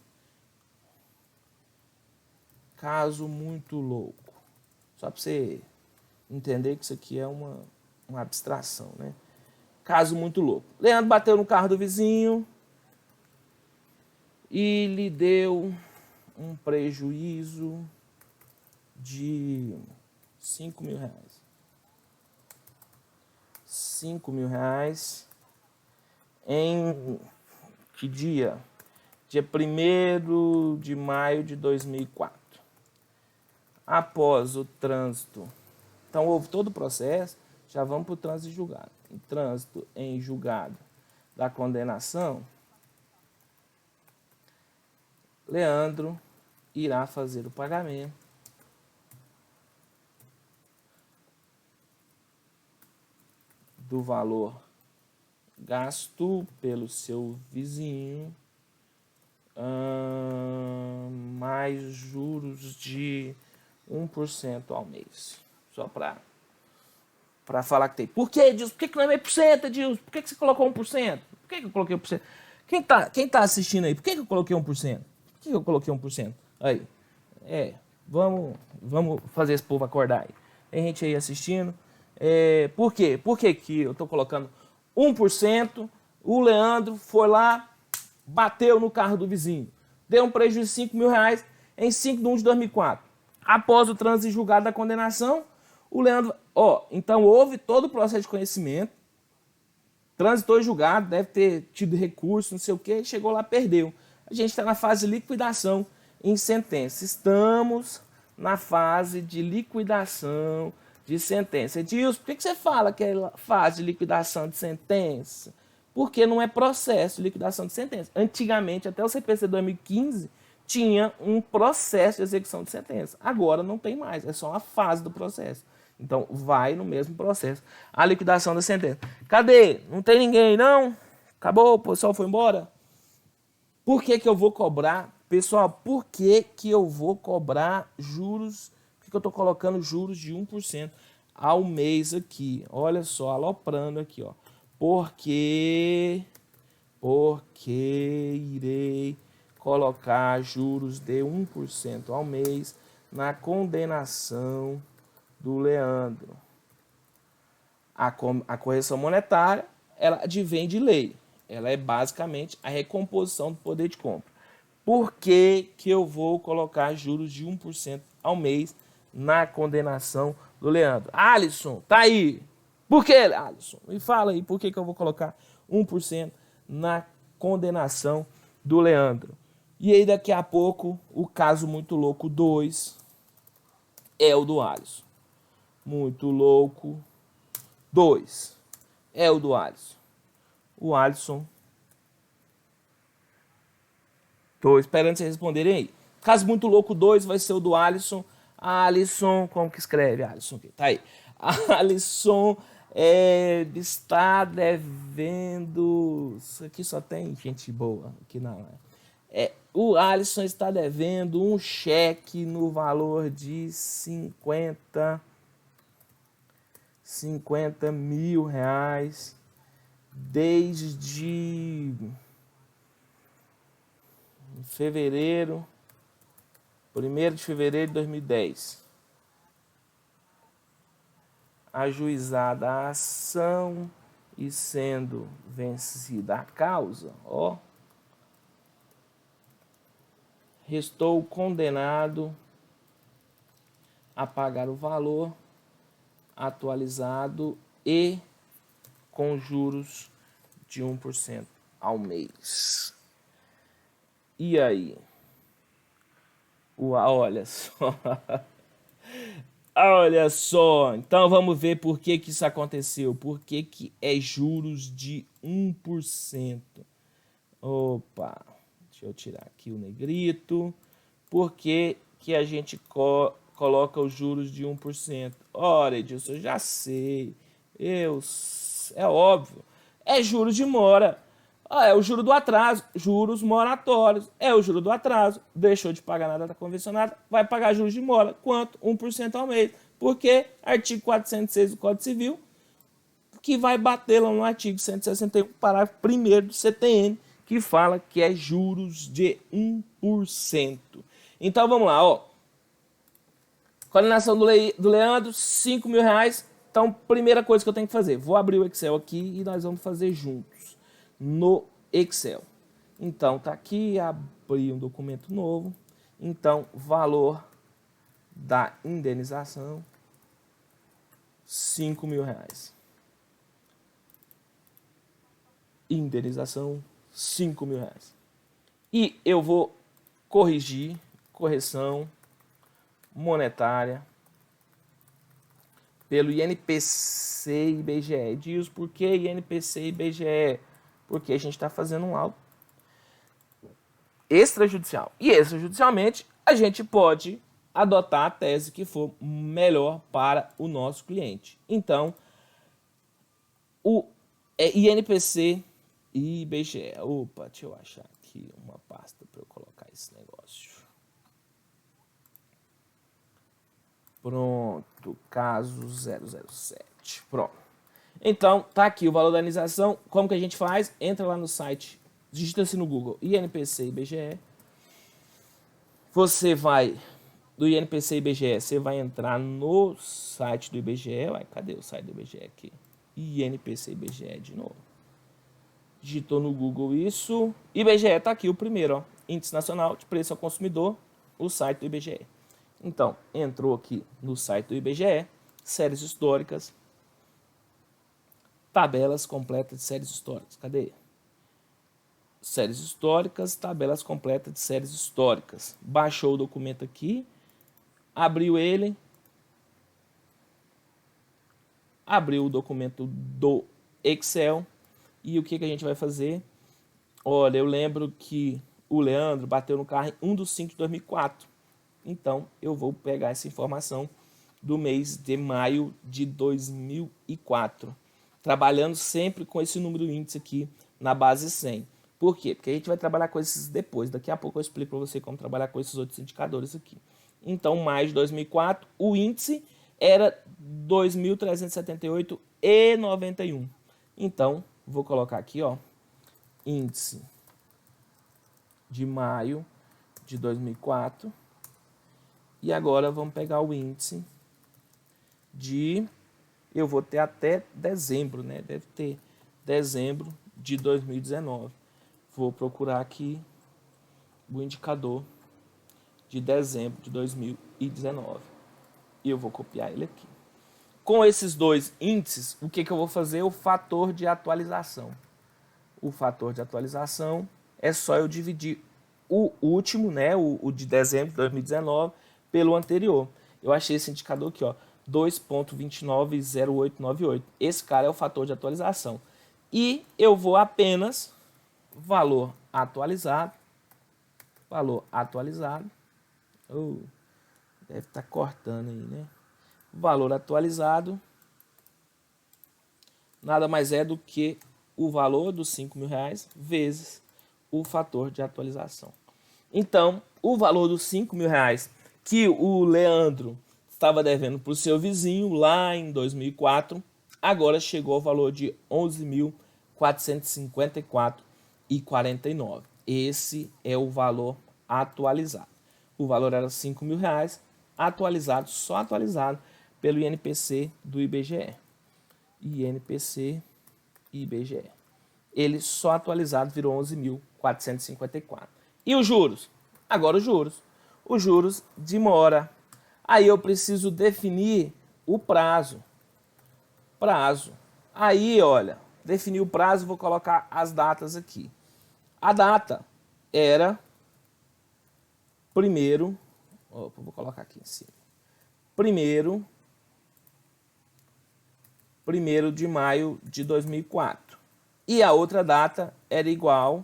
Caso muito louco. Só para você entender que isso aqui é uma abstração, né? Caso muito louco. Leandro bateu no carro do vizinho e lhe deu um prejuízo de 5 mil reais. 5 mil reais em que dia? Dia 1º de maio de 2004. Após o trânsito. Então, houve todo o processo, já vamos para o trânsito em julgado. Em trânsito em julgado da condenação, Leandro irá fazer o pagamento do valor gasto pelo seu vizinho, mais juros de 1% ao mês. Só para falar que tem. Por que, Edilson? Por que não é meio por cento, Edilson? Por que você colocou 1%? Por que eu coloquei 1%? Quem tá assistindo aí? Por que eu coloquei 1%? Por que eu coloquei 1%? Aí. Vamos fazer esse povo acordar aí. Tem gente aí assistindo. Por quê? Por que eu tô colocando 1%? O Leandro foi lá, bateu no carro do vizinho. Deu um prejuízo de 5 mil reais em 5/1 de 2004. Após o trânsito julgado da condenação, o Leandro... então houve todo o processo de conhecimento, transitou em julgado, deve ter tido recurso, não sei o quê, chegou lá, perdeu. A gente está na fase de liquidação em sentença. Estamos na fase de liquidação de sentença. Edilson, por que você fala que é fase de liquidação de sentença? Porque não é processo de liquidação de sentença. Antigamente, até o CPC 2015, tinha um processo de execução de sentença. Agora não tem mais, é só uma fase do processo. Então, vai no mesmo processo. A liquidação da sentença. Cadê? Não tem ninguém, não? Acabou? O pessoal foi embora? Por que eu vou cobrar? Pessoal, por que eu vou cobrar juros? Por que eu estou colocando juros de 1% ao mês aqui? Olha só, aloprando aqui, ó. Porque irei colocar juros de 1% ao mês na condenação do Leandro. A correção monetária, ela advém de lei. Ela é basicamente a recomposição do poder de compra. Por que eu vou colocar juros de 1% ao mês na condenação do Leandro? Alisson, tá aí. Por que, Alisson? Me fala aí por que eu vou colocar 1% na condenação do Leandro. E aí daqui a pouco o caso muito louco 2 é o do Alisson. Muito louco 2 é o do Alisson. O Alisson. Tô esperando vocês responderem aí. Caso muito louco 2 vai ser o do Alisson. Alisson, como que escreve? Alisson, tá aí. Alisson está devendo. Isso aqui só tem gente boa. Aqui não. O Alisson está devendo um cheque no valor de 50 mil reais desde fevereiro, 1º de fevereiro de 2010. Ajuizada a ação e sendo vencida a causa, restou condenado a pagar o valor atualizado e com juros de 1% ao mês. E aí? Olha só. Olha só. Então vamos ver por que isso aconteceu. Por que é juros de 1%. Opa. Deixa eu tirar aqui o negrito. Por que a gente coloca os juros de 1%? Ora, Edilson, eu já sei. É óbvio. É juros de mora. É o juro do atraso. Juros moratórios. É o juro do atraso. Deixou de pagar na data convencionada, vai pagar juros de mora. Quanto? 1% ao mês. Porque artigo 406 do Código Civil, que vai bater lá no artigo 161, parágrafo 1º do CTN, que fala que é juros de 1%. Então vamos lá, ó. Condenação do Leandro, R$5.000. Então, primeira coisa que eu tenho que fazer, vou abrir o Excel aqui e nós vamos fazer juntos no Excel. Então, tá aqui, abri um documento novo. Então, valor da indenização, R$5.000. Indenização, R$5.000. E eu vou corrigir, correção monetária pelo INPC e IBGE. Diz por que INPC e IBGE? Porque a gente está fazendo um laudo extrajudicial. E extrajudicialmente a gente pode adotar a tese que for melhor para o nosso cliente. Então, o INPC e IBGE. Opa, deixa eu achar aqui uma pasta para eu colocar esse negócio. Pronto, caso 007. Pronto. Então, tá aqui o valor da indenização. Como que a gente faz? Entra lá no site, digita-se no Google INPC e IBGE. Você vai, do INPC e IBGE, você vai entrar no site do IBGE. Uai, cadê o site do IBGE aqui? INPC e IBGE de novo. Digitou no Google isso. IBGE tá aqui o primeiro, ó. Índice Nacional de Preço ao Consumidor, o site do IBGE. Então, entrou aqui no site do IBGE, séries históricas, tabelas completas de séries históricas. Cadê? Séries históricas, tabelas completas de séries históricas. Baixou o documento aqui, abriu ele, abriu o documento do Excel e o que a gente vai fazer? Olha, eu lembro que o Leandro bateu no carro em 1/5 de 2004. Então, eu vou pegar essa informação do mês de maio de 2004, trabalhando sempre com esse número índice aqui na base 100. Por quê? Porque a gente vai trabalhar com esses depois. Daqui a pouco eu explico para você como trabalhar com esses outros indicadores aqui. Então, maio de 2004, o índice era 2.378,91. Então, vou colocar aqui, ó, índice de maio de 2004. E agora vamos pegar o índice de... Eu vou ter até dezembro, né? Deve ter dezembro de 2019. Vou procurar aqui o indicador de dezembro de 2019. E eu vou copiar ele aqui. Com esses dois índices, o que eu vou fazer? O fator de atualização. O fator de atualização é só eu dividir o último, né? O de dezembro de 2019, pelo anterior. Eu achei esse indicador aqui, ó, 2.290898. Esse cara é o fator de atualização. E eu vou apenas valor atualizado. Deve estar cortando aí, né? Valor atualizado nada mais é do que o valor dos R$5.000 vezes o fator de atualização. Então, o valor dos R$5.000 que o Leandro estava devendo para o seu vizinho lá em 2004, agora chegou ao valor de 11.454,49. Esse é o valor atualizado. O valor era R$5.000, atualizado, só atualizado pelo INPC do IBGE. INPC IBGE. Ele só atualizado virou 11.454. E os juros? Agora os juros. Os juros de mora. Aí eu preciso definir o prazo. Aí, olha, definir o prazo, vou colocar as datas aqui. A data era primeiro, vou colocar aqui em cima, primeiro de maio de 2004. E a outra data era igual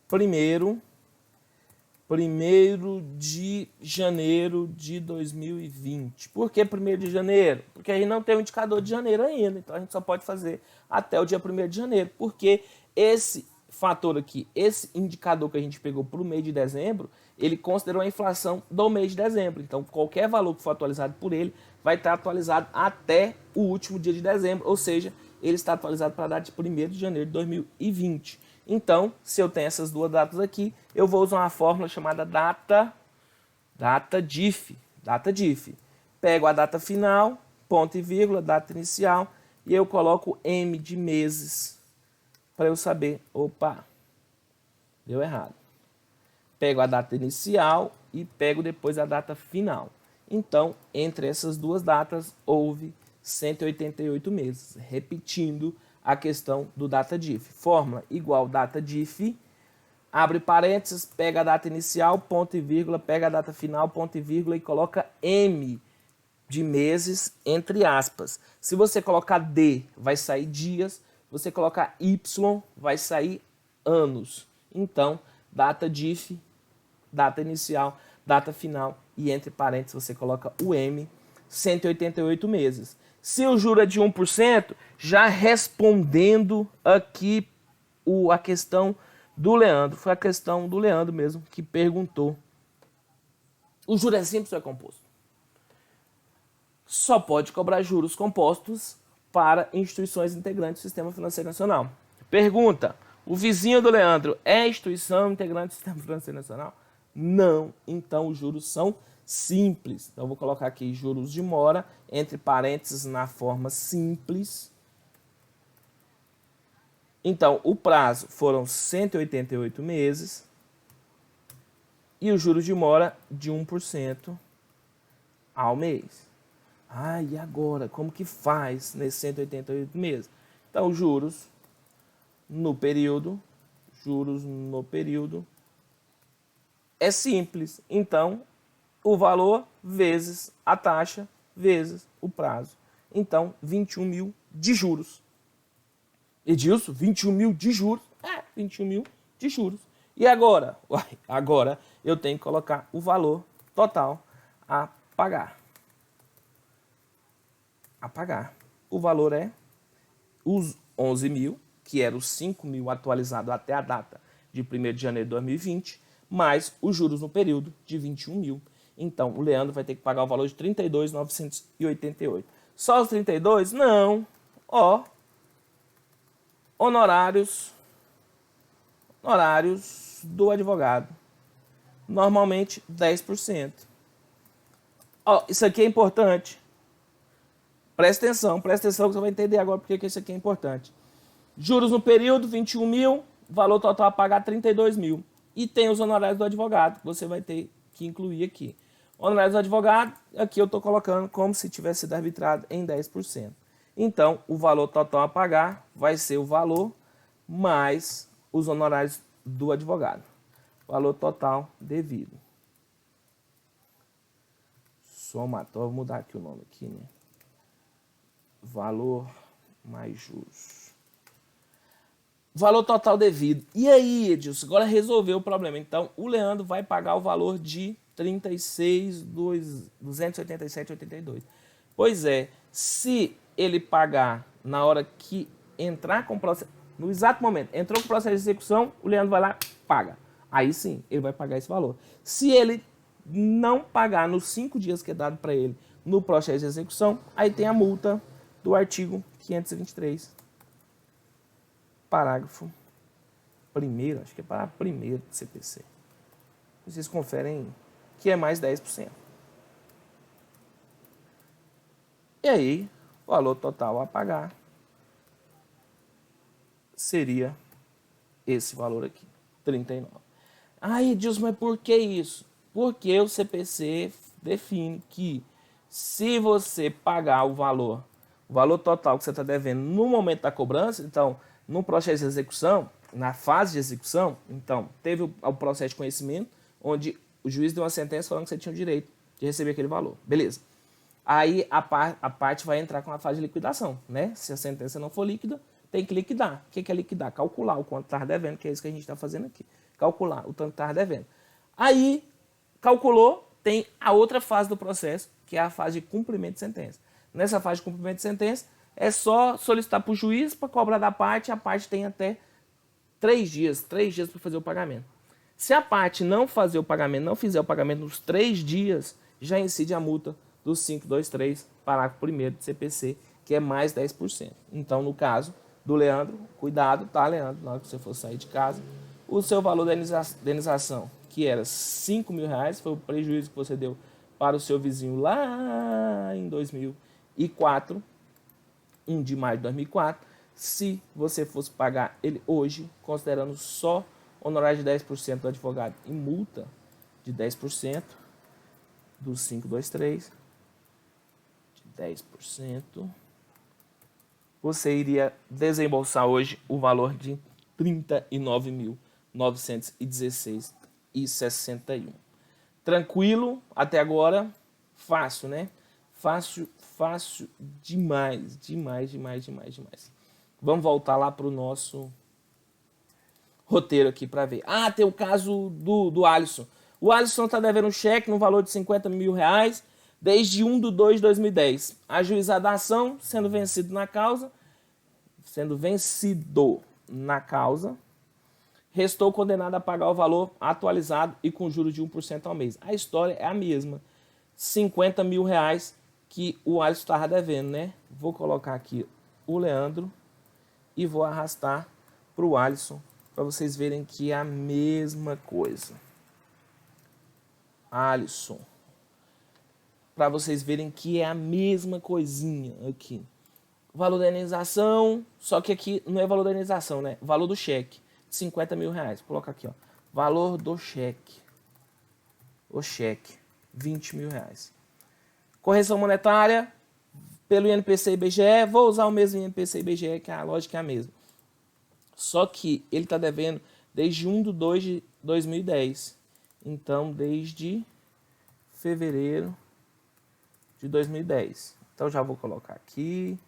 primeiro de janeiro de 2020. Por que 1º de janeiro? Porque a gente não tem o indicador de janeiro ainda, então a gente só pode fazer até o dia 1º de janeiro, porque esse fator aqui, esse indicador que a gente pegou para o mês de dezembro, ele considerou a inflação do mês de dezembro. Então, qualquer valor que for atualizado por ele vai estar atualizado até o último dia de dezembro, ou seja, ele está atualizado para a data de 1º de janeiro de 2020. Então, se eu tenho essas duas datas aqui, eu vou usar uma fórmula chamada data diff. Pego a data final, ponto e vírgula, data inicial, e eu coloco M de meses para eu saber, opa, deu errado. Pego a data inicial e pego depois a data final. Então, entre essas duas datas, houve 188 meses. Repetindo a questão do data diff. Fórmula igual data diff, abre parênteses, pega a data inicial, ponto e vírgula, pega a data final, ponto e vírgula, e coloca M de meses entre aspas. Se você colocar D, vai sair dias. Você colocar Y, vai sair anos. Então, data diff, data inicial, data final, e entre parênteses você coloca o M, 188 meses. Se o juro é de 1%, já respondendo aqui a questão do Leandro, foi a questão do Leandro mesmo que perguntou. O juro é simples ou é composto? Só pode cobrar juros compostos para instituições integrantes do Sistema Financeiro Nacional. Pergunta, o vizinho do Leandro é instituição integrante do Sistema Financeiro Nacional? Não, então os juros são simples. Então eu vou colocar aqui juros de mora, entre parênteses na forma simples. Então o prazo foram 188 meses e os juros de mora de 1% ao mês. E agora, como que faz nesses 188 meses? Então, juros no período é simples. Então, o valor vezes a taxa vezes o prazo. Então, 21 mil de juros. Edilson, 21 mil de juros? 21 mil de juros. E agora? Agora eu tenho que colocar o valor total a pagar. O valor é os 11 mil, que era os 5 mil atualizado até a data de 1º de janeiro de 2020, mais os juros no período de 21 mil. Então, o Leandro vai ter que pagar o valor de 32.988. Só os 32? Não. Honorários do advogado. Normalmente, 10%. Isso aqui é importante. Presta atenção que você vai entender agora porque que isso aqui é importante. Juros no período, 21 mil, valor total a pagar 32 mil. E tem os honorários do advogado, que você vai ter que incluir aqui. Honorários do advogado, aqui eu estou colocando como se tivesse sido arbitrado em 10%. Então, o valor total a pagar vai ser o valor mais os honorários do advogado. Valor total devido. Somatório, vou mudar aqui o nome aqui, né? Valor mais juros. Valor total devido. E aí, Edilson, agora resolveu o problema. Então, o Leandro vai pagar o valor de 36.287,82. Pois é, se ele pagar na hora que entrar com o processo, no exato momento, entrou com o processo de execução, o Leandro vai lá, paga. Aí sim, ele vai pagar esse valor. Se ele não pagar nos 5 dias que é dado para ele no processo de execução, aí tem a multa do artigo 523, parágrafo 1º, acho que é parágrafo 1º do CPC. Vocês conferem que é mais 10%. E aí, o valor total a pagar seria esse valor aqui, 39. Edilson, mas por que isso? Porque o CPC define que se você pagar o valor o valor total que você está devendo no momento da cobrança. Então, no processo de execução, na fase de execução, então, teve o processo de conhecimento, onde o juiz deu uma sentença falando que você tinha o direito de receber aquele valor. Beleza. Aí a parte vai entrar com a fase de liquidação, né? Se a sentença não for líquida, tem que liquidar. O que é liquidar? Calcular o quanto estava devendo, que é isso que a gente está fazendo aqui. Calcular o tanto que estava devendo. Aí, calculou, tem a outra fase do processo, que é a fase de cumprimento de sentença. Nessa fase de cumprimento de sentença, é só solicitar para o juiz para cobrar da parte, a parte tem até 3 dias para fazer o pagamento. Se a parte não fazer o pagamento, não fizer o pagamento nos 3 dias, já incide a multa dos 523, parágrafo 1º do CPC, que é mais 10%. Então, no caso do Leandro, cuidado, tá, Leandro, na hora que você for sair de casa, o seu valor da indenização, que era R$5.000, foi o prejuízo que você deu para o seu vizinho lá em 2004, 1 de maio de 2004, se você fosse pagar ele hoje, considerando só honorário de 10% do advogado e multa de 10% dos 523, de 10%, você iria desembolsar hoje o valor de R$ 39.916,61. Tranquilo até agora? Fácil, né? Fácil demais. Vamos voltar lá para o nosso roteiro aqui para ver. Ah, tem o caso do Alisson. O Alisson está devendo um cheque no valor de R$50 mil desde 1 de 2 de 2010. Ajuizada a ação, sendo vencido na causa, restou condenado a pagar o valor atualizado e com juros de 1% ao mês. A história é a mesma. R$50 mil que o Alisson estava devendo, né? Vou colocar aqui o Leandro e vou arrastar para o Alisson, para vocês verem que é a mesma coisa. Alisson. Para vocês verem que é a mesma coisinha aqui. Valor da indenização, só que aqui não é valor da indenização, né? Valor do cheque, R$50 mil. Coloca aqui, ó. Valor do cheque. O cheque, R$20 mil. Correção monetária, pelo INPC e IBGE, vou usar o mesmo INPC e IBGE, que a lógica é a mesma. Só que ele está devendo desde 1 de 2 de 2010. Então, desde fevereiro de 2010. Então, já vou colocar aqui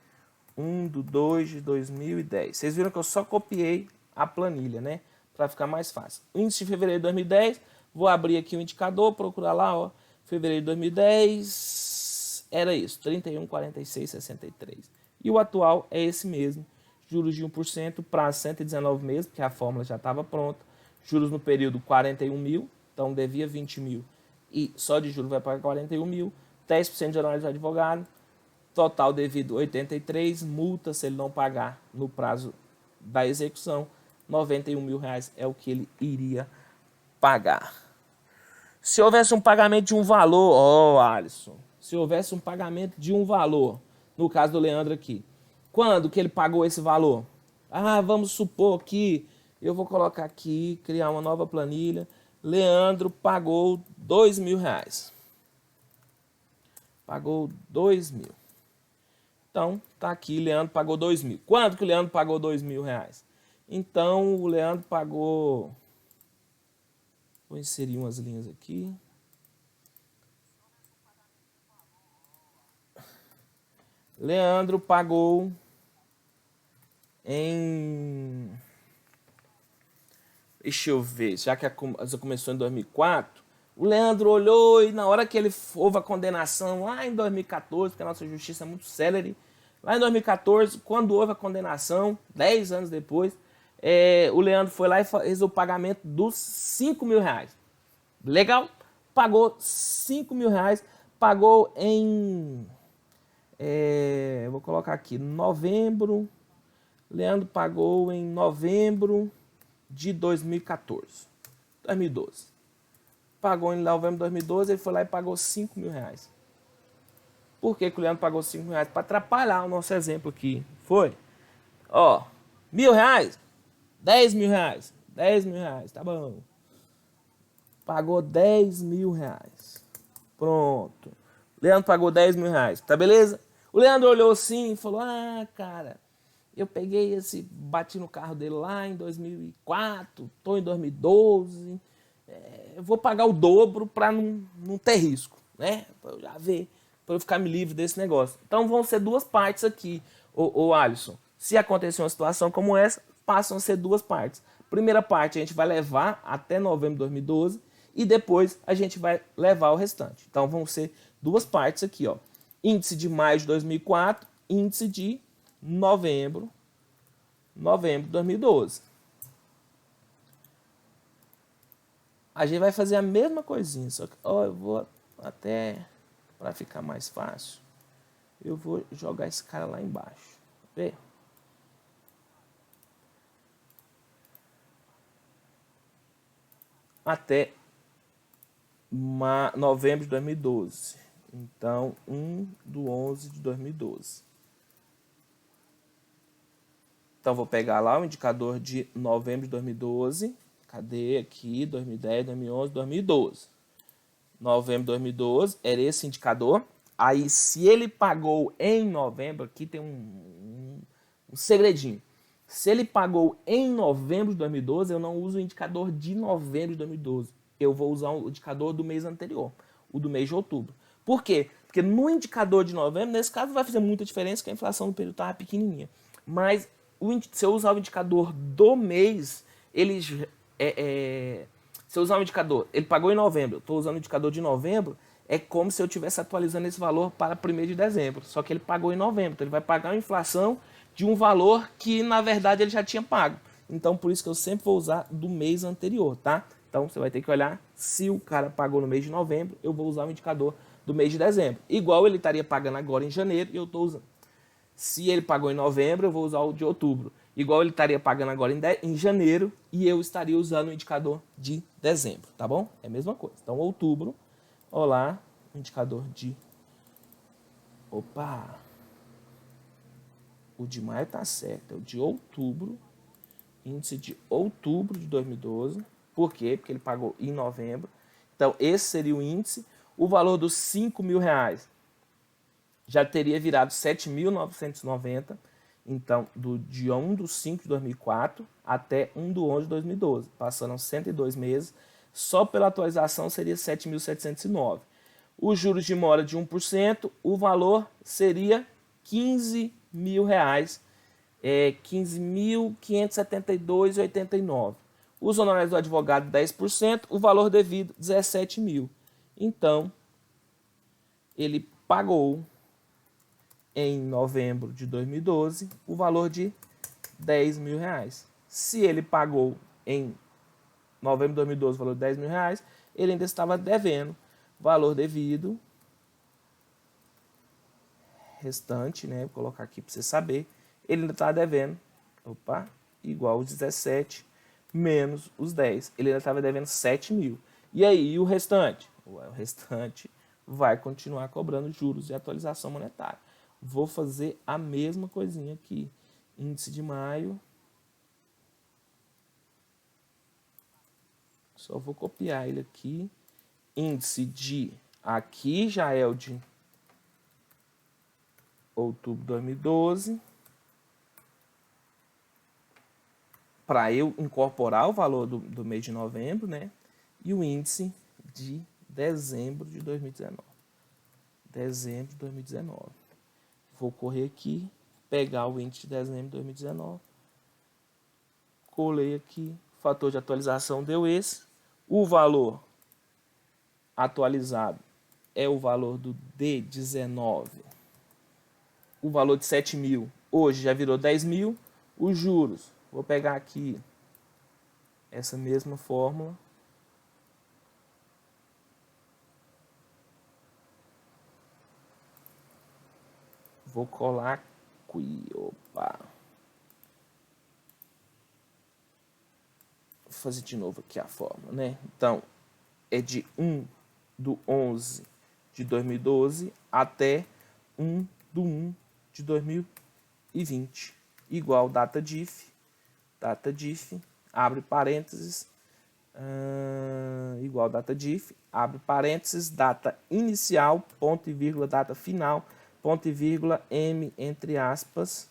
1 de 2 de 2010. Vocês viram que eu só copiei a planilha, né? Para ficar mais fácil. Índice de fevereiro de 2010. Vou abrir aqui o indicador, procurar lá, ó. Fevereiro de 2010 era isso, 31,46,63. E o atual é esse mesmo. Juros de 1%, prazo 119 meses, porque a fórmula já estava pronta. Juros no período 41 mil, então devia 20 mil. E só de juros vai pagar 41 mil. 10% de honorários do advogado. Total devido 83, multa se ele não pagar no prazo da execução. R$91 mil é o que ele iria pagar. Se houvesse um pagamento de um valor, Alisson, se houvesse um pagamento de um valor, no caso do Leandro aqui, quando que ele pagou esse valor? Ah, vamos supor que, eu vou colocar aqui, criar uma nova planilha, Leandro pagou R$2 mil. Pagou 2 mil. Então, tá aqui, Leandro pagou 2 mil. Quanto que o Leandro pagou 2 mil reais? Então, o Leandro pagou... Vou inserir umas linhas aqui. Leandro pagou em... Deixa eu ver, já que a coisa começou em 2004, o Leandro olhou e na hora que ele houve a condenação, lá em 2014, porque a nossa justiça é muito célere, lá em 2014, quando houve a condenação, 10 anos depois, o Leandro foi lá e fez o pagamento dos 5 mil reais. Legal? Pagou 5 mil reais, pagou em... vou colocar aqui, novembro, Leandro pagou em novembro de 2014, 2012. Pagou em novembro de 2012, ele foi lá e pagou 5 mil reais. Por que o Leandro pagou 5 mil reais? Para atrapalhar o nosso exemplo aqui. Foi? Ó, R$1.000, 10 mil reais, 10 mil reais, tá bom. Pagou 10 mil reais. Pronto. Leandro pagou 10 mil reais, tá beleza? O Leandro olhou assim e falou, ah, cara, eu peguei bati no carro dele lá em 2004, tô em 2012, eu vou pagar o dobro para não ter risco, né? Pra eu já ver, para eu ficar me livre desse negócio. Então vão ser duas partes aqui, ô Alisson. Se acontecer uma situação como essa, passam a ser duas partes. Primeira parte a gente vai levar até novembro de 2012 e depois a gente vai levar o restante. Então vão ser duas partes aqui, ó. Índice de maio de 2004, índice de novembro de 2012. A gente vai fazer a mesma coisinha, só que ó, eu vou até, para ficar mais fácil, eu vou jogar esse cara lá embaixo. Vê? Até novembro de 2012. Então, 1/11 de 2012. Então, vou pegar lá o indicador de novembro de 2012. Cadê aqui? 2010, 2011, 2012. Novembro de 2012 era esse indicador. Aí, se ele pagou em novembro, aqui tem um segredinho. Se ele pagou em novembro de 2012, eu não uso o indicador de novembro de 2012. Eu vou usar o indicador do mês anterior, o do mês de outubro. Por quê? Porque no indicador de novembro, nesse caso, vai fazer muita diferença, porque a inflação do período estava pequenininha. Mas se eu usar o indicador do mês, ele se eu usar o indicador, ele pagou em novembro, eu estou usando o indicador de novembro, é como se eu estivesse atualizando esse valor para 1º de dezembro. Só que ele pagou em novembro, então ele vai pagar uma inflação de um valor que, na verdade, ele já tinha pago. Então, por isso que eu sempre vou usar do mês anterior, tá? Então, você vai ter que olhar se o cara pagou no mês de novembro, eu vou usar o indicador do mês de dezembro. Igual ele estaria pagando agora em janeiro e eu estou usando. Se ele pagou em novembro, eu vou usar o de outubro. Igual ele estaria pagando agora em janeiro e eu estaria usando o indicador de dezembro, tá bom? É a mesma coisa. Então, outubro, olá, indicador de... Opa! O de maio tá certo, é o de outubro, índice de outubro de 2012. Por quê? Porque ele pagou em novembro. Então, esse seria o índice. O valor dos R$ 5.000 já teria virado 7.990. Então, de 1/5 de 2004 até 1/11 de 2012. Passaram 102 meses. Só pela atualização seria 7.709. Os juros de mora de 1%, o valor seria R$ 15.000, 15.572,89. Os honorários do advogado 10%, o valor devido 17.000. Então, ele pagou em novembro de 2012 o valor de R$ 10.000. Se ele pagou em novembro de 2012 o valor de R$ 10.000, ele ainda estava devendo valor devido restante, né? Vou colocar aqui para você saber. Ele ainda está devendo, igual os 17 menos os 10. Ele ainda estava devendo 7.000. E aí, o restante? O restante vai continuar cobrando juros e atualização monetária. Vou fazer a mesma coisinha aqui. Índice de maio. Só vou copiar ele aqui. Índice de... Aqui já é o de outubro de 2012. Para eu incorporar o valor do mês de novembro, né? E o índice de dezembro de 2019. Dezembro de 2019. Vou correr aqui, pegar o índice de dezembro de 2019. Colei aqui, fator de atualização deu esse. O valor atualizado é o valor do D19. O valor de 7.000 hoje já virou 10.000. Os juros, vou pegar aqui essa mesma fórmula. Vou colar aqui, opa. Vou fazer de novo aqui a fórmula, né? Então, é de 1/11 de 2012 até 1/1 de 2020. Igual data diff, abre parênteses, igual data diff, abre parênteses, data inicial, ponto e vírgula, data final, ponto e vírgula, M, entre aspas,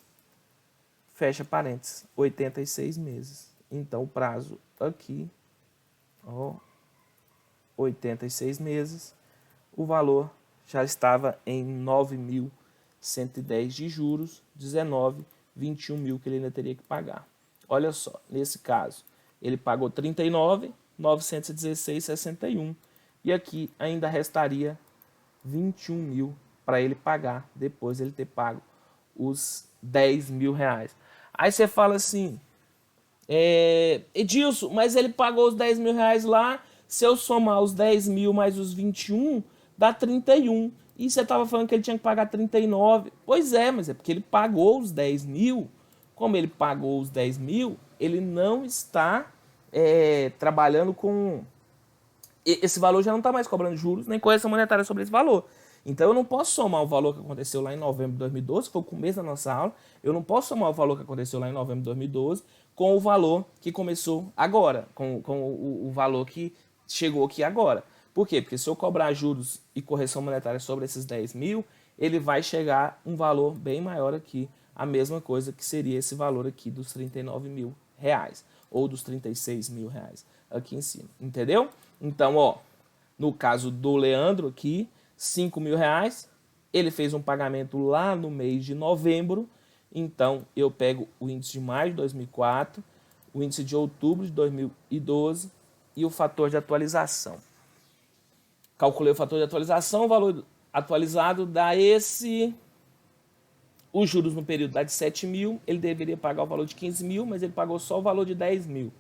fecha parênteses, 86 meses. Então, o prazo aqui, ó, 86 meses, o valor já estava em 9.110 de juros, 19, 21 mil que ele ainda teria que pagar. Olha só, nesse caso, ele pagou 39.916,61 e aqui ainda restaria 21 mil para ele pagar depois de ele ter pago os 10 mil reais. Aí você fala assim, Edilson, mas ele pagou os 10 mil reais lá, se eu somar os 10 mil mais os 21, dá 31. E você estava falando que ele tinha que pagar 39. Pois é, mas é porque ele pagou os 10 mil. Como ele pagou os 10 mil, ele não está trabalhando com... Esse valor já não está mais cobrando juros, nem correção monetária sobre esse valor. Então eu não posso somar o valor que aconteceu lá em novembro de 2012, que foi o começo da nossa aula, eu não posso somar o valor que aconteceu lá em novembro de 2012 com o valor que começou agora, com o valor que chegou aqui agora. Por quê? Porque se eu cobrar juros e correção monetária sobre esses 10 mil, ele vai chegar um valor bem maior aqui, a mesma coisa que seria esse valor aqui dos 39 mil reais, ou dos 36 mil reais aqui em cima, entendeu? Então, ó, no caso do Leandro aqui, 5 mil reais, ele fez um pagamento lá no mês de novembro, então eu pego o índice de maio de 2004, o índice de outubro de 2012 e o fator de atualização. Calculei o fator de atualização, o valor atualizado dá esse... Os juros no período dá de 7 mil, ele deveria pagar o valor de 15 mil, mas ele pagou só o valor de 10 mil.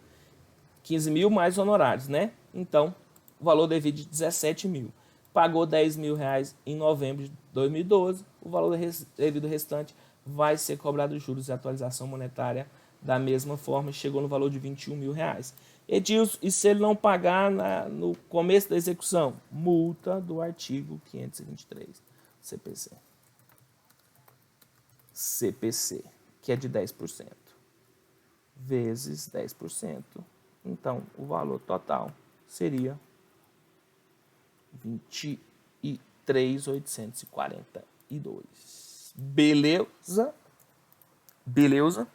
15 mil mais honorários, né? Então, o valor devido de 17 mil. Pagou 10 mil reais em novembro de 2012, o valor devido restante vai ser cobrado juros e atualização monetária da mesma forma, chegou no valor de 21 mil reais. Edilson, e se ele não pagar no começo da execução? Multa do artigo 523, CPC. CPC, que é de 10%, vezes 10%. Então, o valor total seria 23.842. Beleza? Beleza?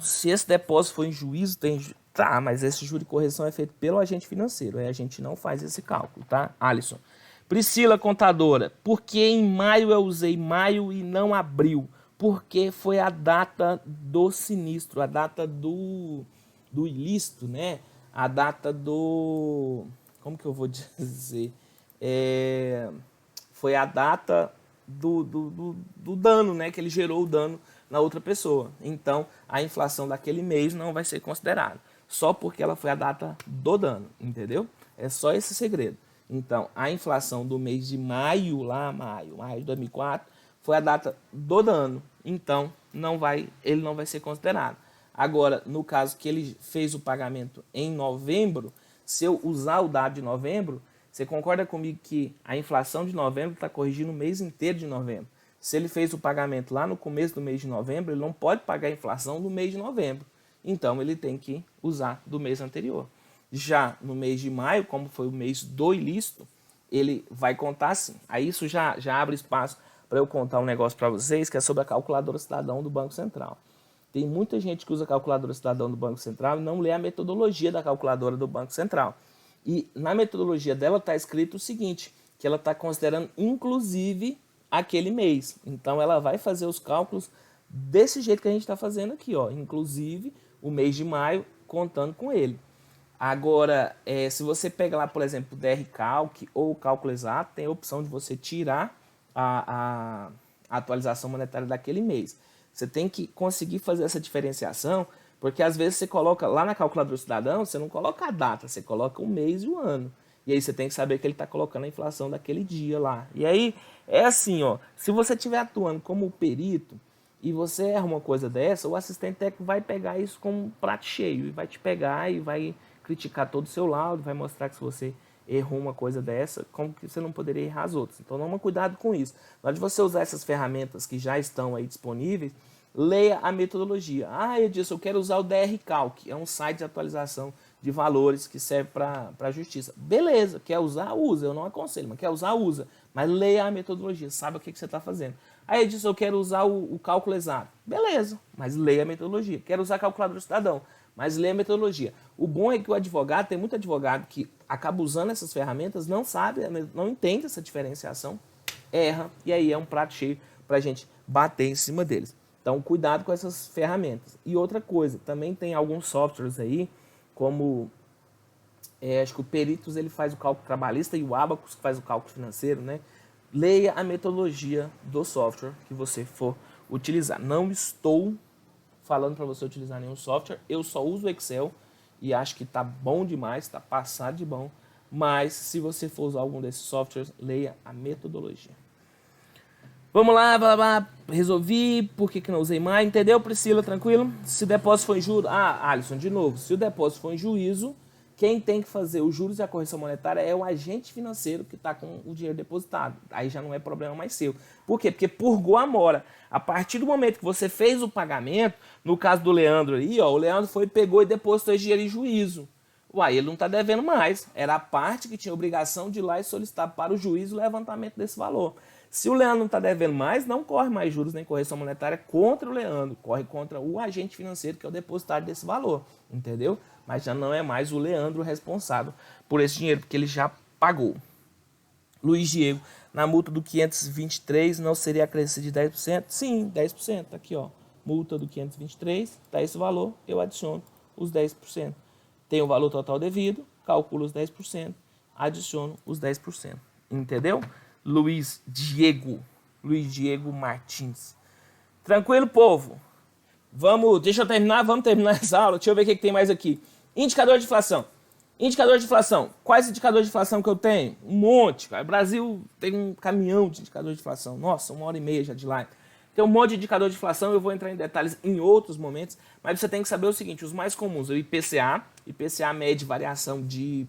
Se esse depósito for em juízo, tem... Tá, mas esse juro de correção é feito pelo agente financeiro. Aí a gente não faz esse cálculo, tá? Alisson. Priscila, contadora. Por que em maio eu usei maio e não abril? Porque foi a data do sinistro, a data do ilícito, né? A data do... Como que eu vou dizer? Foi a data do dano, né? Que ele gerou o dano na outra pessoa. Então, a inflação daquele mês não vai ser considerada. Só porque ela foi a data do dano, entendeu? É só esse segredo. Então, a inflação do mês de maio, maio de 2004, foi a data do dano. Então, ele não vai ser considerado. Agora, no caso que ele fez o pagamento em novembro, se eu usar o dado de novembro, você concorda comigo que a inflação de novembro está corrigindo o mês inteiro de novembro? Se ele fez o pagamento lá no começo do mês de novembro, ele não pode pagar a inflação do mês de novembro. Então, ele tem que usar do mês anterior. Já no mês de maio, como foi o mês do ilícito, ele vai contar assim. Aí isso já abre espaço para eu contar um negócio para vocês, que é sobre a calculadora cidadão do Banco Central. Tem muita gente que usa a calculadora cidadão do Banco Central e não lê a metodologia da calculadora do Banco Central. E na metodologia dela está escrito o seguinte, que ela está considerando inclusive aquele mês. Então ela vai fazer os cálculos desse jeito que a gente está fazendo aqui, ó, inclusive o mês de maio contando com ele. Agora, se você pegar lá, por exemplo, o DR Calc ou o cálculo exato, tem a opção de você tirar a atualização monetária daquele mês. Você tem que conseguir fazer essa diferenciação, porque às vezes você coloca lá na calculadora cidadão, você não coloca a data, você coloca o mês e o ano. E aí você tem que saber que ele está colocando a inflação daquele dia lá. E aí é assim, ó, se você estiver atuando como perito e você erra uma coisa dessa, o assistente técnico vai pegar isso como um prato cheio e vai te pegar e vai criticar todo o seu laudo, vai mostrar que se você errou uma coisa dessa, como que você não poderia errar as outras. Então, toma cuidado com isso. Na hora de você usar essas ferramentas que já estão aí disponíveis, leia a metodologia. Ah, Edilson, eu quero usar o DR Calc, é um site de atualização de valores que serve para a justiça. Beleza, quer usar, usa. Eu não aconselho, mas quer usar, usa. Mas leia a metodologia, sabe o que você está fazendo. Aí ele disse, eu quero usar o cálculo exato. Beleza, mas leia a metodologia. Quero usar calculadora cidadão, mas leia a metodologia. O bom é que o advogado, tem muito advogado que acaba usando essas ferramentas, não sabe, não entende essa diferenciação, erra, e aí é um prato cheio para a gente bater em cima deles. Então, cuidado com essas ferramentas. E outra coisa, também tem alguns softwares aí, como acho que o Peritos ele faz o cálculo trabalhista e o Abacus faz o cálculo financeiro, né? Leia a metodologia do software que você for utilizar. Não estou falando para você utilizar nenhum software, eu só uso o Excel e acho que está bom demais, está passado de bom, mas se você for usar algum desses softwares, leia a metodologia. Vamos lá, blá, blá, resolvi, por que não usei mais, entendeu, Priscila, tranquilo? Se o depósito for em juros, Alisson, de novo, se o depósito for em juízo, quem tem que fazer os juros e a correção monetária é o agente financeiro que está com o dinheiro depositado. Aí já não é problema mais seu. Por quê? Porque purgou a mora. A partir do momento que você fez o pagamento, no caso do Leandro aí, ó, o Leandro foi, pegou e depositou esse dinheiro em juízo. Uai, ele não está devendo mais. Era a parte que tinha obrigação de ir lá e solicitar para o juiz o levantamento desse valor. Se o Leandro não está devendo mais, não corre mais juros nem correção monetária contra o Leandro. Corre contra o agente financeiro, que é o depositário desse valor. Entendeu? Mas já não é mais o Leandro responsável por esse dinheiro, porque ele já pagou. Luiz Diego, na multa do 523 não seria acrescido de 10%? Sim, 10%. Tá aqui, ó. Multa do 523, tá esse valor, eu adiciono os 10%. Tem o valor total devido, calculo os 10%, adiciono os 10%. Entendeu? Luiz Diego Martins. Tranquilo, povo? Vamos terminar essa aula. Deixa eu ver o que tem mais aqui. Indicador de inflação. Indicador de inflação. Quais indicadores de inflação que eu tenho? Um monte, cara. O Brasil tem um caminhão de indicador de inflação. Nossa, 1h30 já de live. Tem um monte de indicador de inflação, eu vou entrar em detalhes em outros momentos, mas você tem que saber o seguinte, os mais comuns, o IPCA. IPCA mede variação de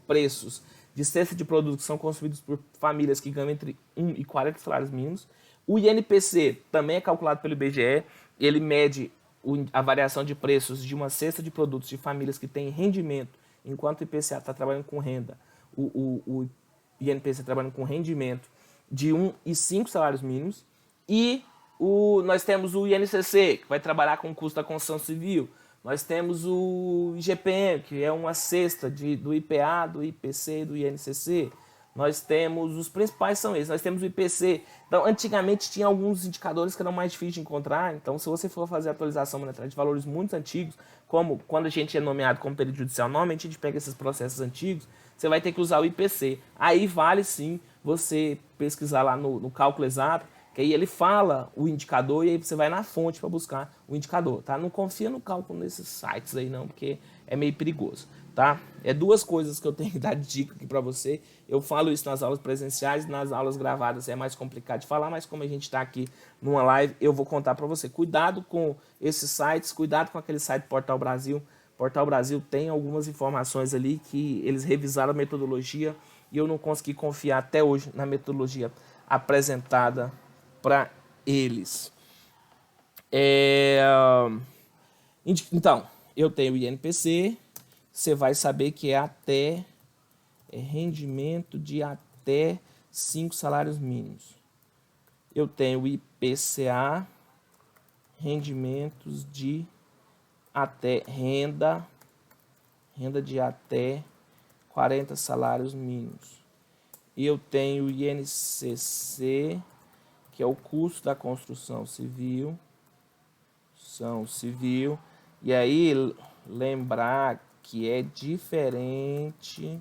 preços de cesta de produtos que são consumidos por famílias que ganham entre 1 e 40 salários mínimos. O INPC também é calculado pelo IBGE, ele mede a variação de preços de uma cesta de produtos de famílias que têm rendimento, enquanto o IPCA está trabalhando com renda, o INPC trabalhando com rendimento de 1 e 5 salários mínimos. E nós temos o INCC, que vai trabalhar com o custo da construção civil. Nós temos o IGPM, que é uma cesta do IPA, do IPC e do INCC. Nós temos, os principais são esses, nós temos o IPC. Então, antigamente tinha alguns indicadores que eram mais difíceis de encontrar. Então, se você for fazer atualização monetária de valores muito antigos, como quando a gente é nomeado como perito judicial, normalmente a gente pega esses processos antigos, você vai ter que usar o IPC. Aí vale sim você pesquisar lá no cálculo exato, que aí ele fala o indicador e aí você vai na fonte para buscar o indicador, tá? Não confia no cálculo nesses sites aí não, porque é meio perigoso, tá? É duas coisas que eu tenho que dar de dica aqui para você. Eu falo isso nas aulas presenciais, nas aulas gravadas é mais complicado de falar, mas como a gente está aqui numa live, eu vou contar para você. Cuidado com esses sites, cuidado com aquele site Portal Brasil. Portal Brasil tem algumas informações ali que eles revisaram a metodologia e eu não consegui confiar até hoje na metodologia apresentada para eles. Então, eu tenho o INPC, você vai saber que é até rendimento de até 5 salários mínimos. Eu tenho o IPCA, rendimentos de até renda de até 40 salários mínimos. E eu tenho o INCC, que é o custo da construção civil, e aí lembrar que é diferente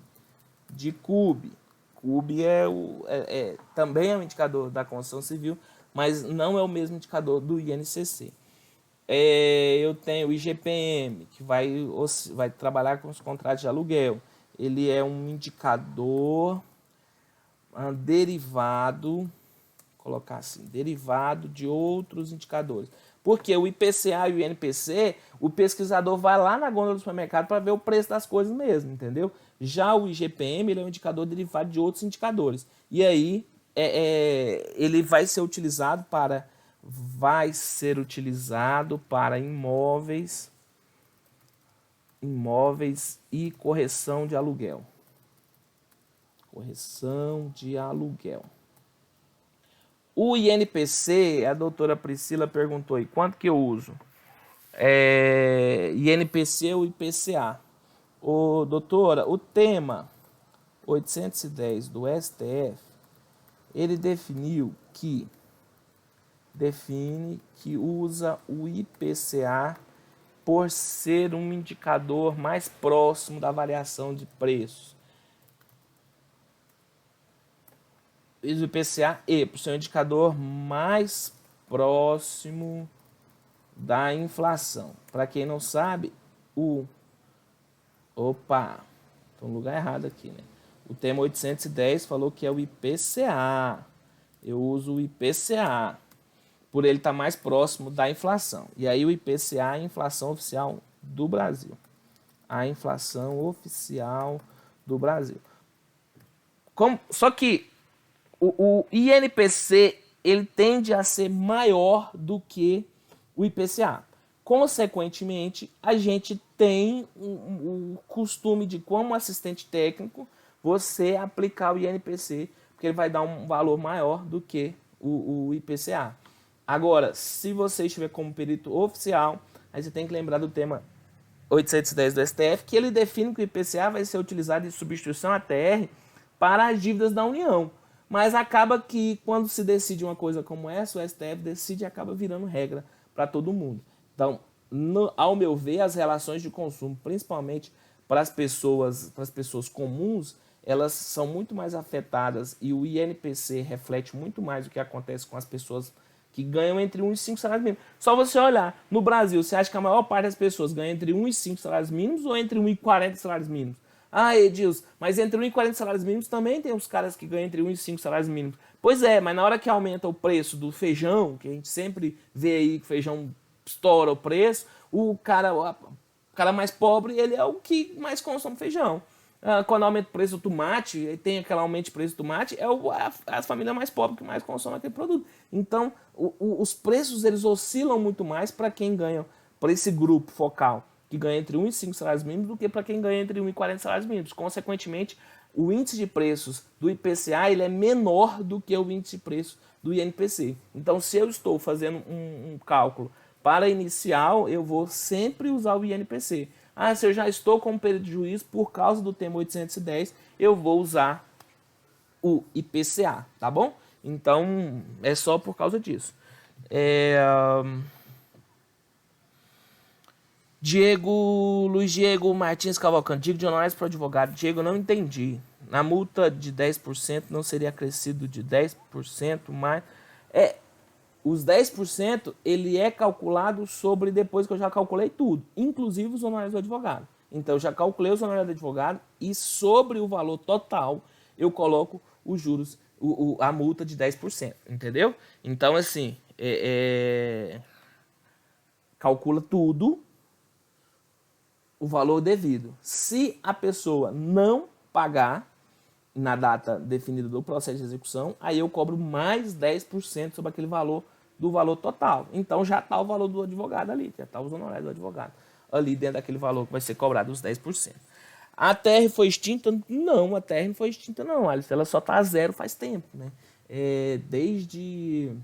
de CUB. CUB também é um indicador da construção civil, mas não é o mesmo indicador do INCC. Eu tenho o IGPM, que vai trabalhar com os contratos de aluguel. Ele é um indicador derivado, colocar assim, derivado de outros indicadores. Porque o IPCA e o INPC, o pesquisador vai lá na gôndola do supermercado para ver o preço das coisas mesmo, entendeu? Já o IGPM, ele é um indicador derivado de outros indicadores. E aí, ele vai ser utilizado para imóveis imóveis e correção de aluguel. Correção de aluguel. O INPC, a doutora Priscila perguntou aí, quanto que eu uso? INPC ou IPCA? Ô, doutora, o tema 810 do STF, ele define que usa o IPCA por ser um indicador mais próximo da variação de preços. O IPCA por ser um indicador mais próximo da inflação. Para quem não sabe, Opa, tô no lugar errado aqui, né? O tema 810 falou que é o IPCA. Eu uso o IPCA, por ele estar mais próximo da inflação. E aí o IPCA é a inflação oficial do Brasil. A inflação oficial do Brasil. Só que o INPC, ele tende a ser maior do que o IPCA. Consequentemente, a gente tem o costume de, como assistente técnico, você aplicar o INPC, porque ele vai dar um valor maior do que o IPCA. Agora, se você estiver como perito oficial, aí você tem que lembrar do tema 810 do STF, que ele define que o IPCA vai ser utilizado em substituição à TR para as dívidas da União. Mas acaba que, quando se decide uma coisa como essa, o STF decide e acaba virando regra para todo mundo. Então, ao meu ver, as relações de consumo, principalmente para as pessoas comuns, elas são muito mais afetadas, e o INPC reflete muito mais o que acontece com as pessoas que ganham entre 1 e 5 salários mínimos. Só você olhar, no Brasil, você acha que a maior parte das pessoas ganha entre 1 e 5 salários mínimos ou entre 1 e 40 salários mínimos? Ah, Edilson, mas entre 1 e 40 salários mínimos também tem uns caras que ganham entre 1 e 5 salários mínimos. Pois é, mas na hora que aumenta o preço do feijão, que a gente sempre vê aí que o feijão estoura o preço, o cara mais pobre, ele é o que mais consome feijão. Quando aumenta o preço do tomate, tem aquele aumento de preço do tomate, é a família mais pobre que mais consome aquele produto. Então, os preços, eles oscilam muito mais para quem ganha, para esse grupo focal, que ganha entre 1 e 5 salários mínimos, do que para quem ganha entre 1 e 40 salários mínimos. Consequentemente, o índice de preços do IPCA, ele é menor do que o índice de preço do INPC. Então, se eu estou fazendo um cálculo para inicial, eu vou sempre usar o INPC. Se eu já estou como perito de juízo, por causa do tema 810, eu vou usar o IPCA, tá bom? Então, é só por causa disso. Luiz Diego Martins Cavalcante, digo de honorários para o advogado. Diego, eu não entendi. Na multa de 10% não seria acrescido de 10%, mas... Os 10%, ele é calculado sobre depois que eu já calculei tudo, inclusive os honorários do advogado. Então, eu já calculei os honorários do advogado e sobre o valor total, eu coloco os juros, a multa de 10%, entendeu? Então, assim, calcula tudo, o valor devido. Se a pessoa não pagar na data definida do processo de execução, aí eu cobro mais 10% sobre aquele valor do valor total. Então já está o valor do advogado ali, já está os honorários do advogado ali dentro daquele valor que vai ser cobrado, os 10%. A TR foi extinta? Não, a TR não foi extinta não, Alice. Ela só está a zero faz tempo, né? Desde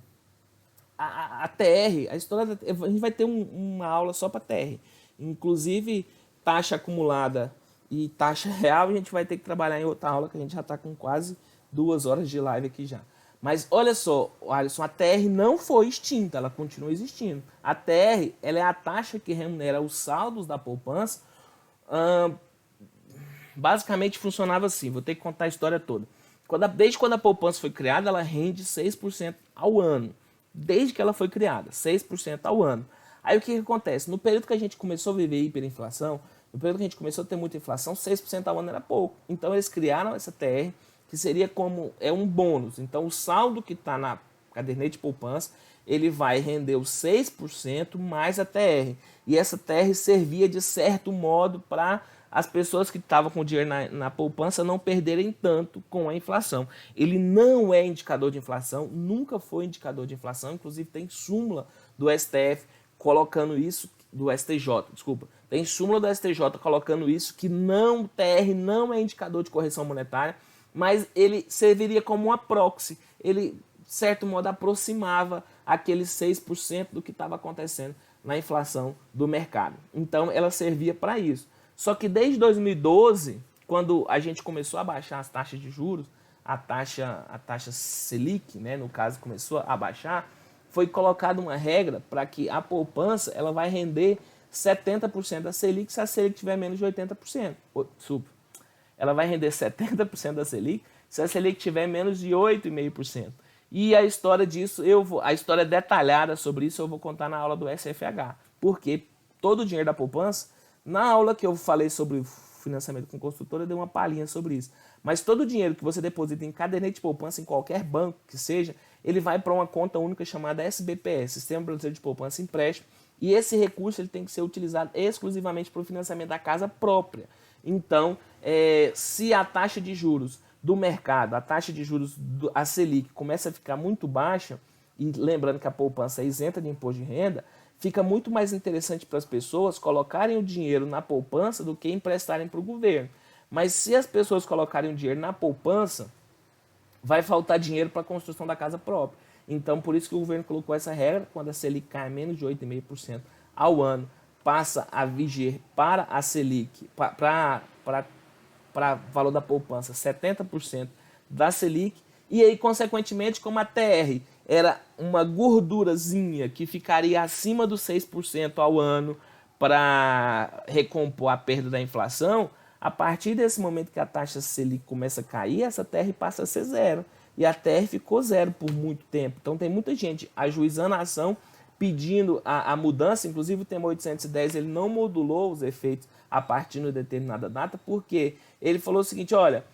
a TR, a história a gente vai ter uma aula só para TR. Inclusive, taxa acumulada e taxa real, a gente vai ter que trabalhar em outra aula, que a gente já está com quase 2 horas de live aqui já. Mas olha só, Alisson, a TR não foi extinta, ela continua existindo. A TR, ela é a taxa que remunera os saldos da poupança. Basicamente funcionava assim, vou ter que contar a história toda. Desde quando a poupança foi criada, ela rende 6% ao ano. Desde que ela foi criada, 6% ao ano. Aí o que acontece? No período que a gente começou a viver hiperinflação, no período que a gente começou a ter muita inflação, 6% ao ano era pouco. Então eles criaram essa TR, que seria como um bônus. Então o saldo que está na caderneta de poupança, ele vai render os 6% mais a TR. E essa TR servia de certo modo para as pessoas que estavam com dinheiro na poupança não perderem tanto com a inflação. Ele não é indicador de inflação, nunca foi indicador de inflação, inclusive tem súmula do STF colocando isso, do STJ, desculpa. Tem súmula do STJ colocando isso, que não, TR não é indicador de correção monetária, mas ele serviria como uma proxy. Ele, de certo modo, aproximava aqueles 6% do que estava acontecendo na inflação do mercado. Então, ela servia para isso. Só que desde 2012, quando a gente começou a baixar as taxas de juros, a taxa Selic, né, no caso, começou a baixar, foi colocada uma regra para que a poupança ela vai render 70% da Selic se a Selic tiver menos de 80%. Ela vai render 70% da Selic se a Selic tiver menos de 8,5%. E a história disso, a história detalhada sobre isso eu vou contar na aula do SFH. Porque todo o dinheiro da poupança, na aula que eu falei sobre financiamento com construtora, eu dei uma palhinha sobre isso. Mas todo o dinheiro que você deposita em caderneta de poupança, em qualquer banco que seja, ele vai para uma conta única chamada SBPE, Sistema Brasileiro de Poupança e Empréstimo, e esse recurso ele tem que ser utilizado exclusivamente para o financiamento da casa própria. Então, se a taxa de juros do mercado, a taxa de juros, a Selic, começa a ficar muito baixa, e lembrando que a poupança é isenta de imposto de renda, fica muito mais interessante para as pessoas colocarem o dinheiro na poupança do que emprestarem para o governo. Mas se as pessoas colocarem o dinheiro na poupança, vai faltar dinheiro para a construção da casa própria. Então, por isso que o governo colocou essa regra, quando a Selic cai menos de 8,5% ao ano, passa a viger para a Selic, para valor da poupança, 70% da Selic, e aí, consequentemente, como a TR era uma gordurazinha que ficaria acima dos 6% ao ano para recompor a perda da inflação, a partir desse momento que a taxa Selic começa a cair, essa TR passa a ser zero. E a TR ficou zero por muito tempo. Então tem muita gente ajuizando a ação, pedindo a mudança. Inclusive o tema 810 ele não modulou os efeitos a partir de uma determinada data, porque ele falou o seguinte, olha,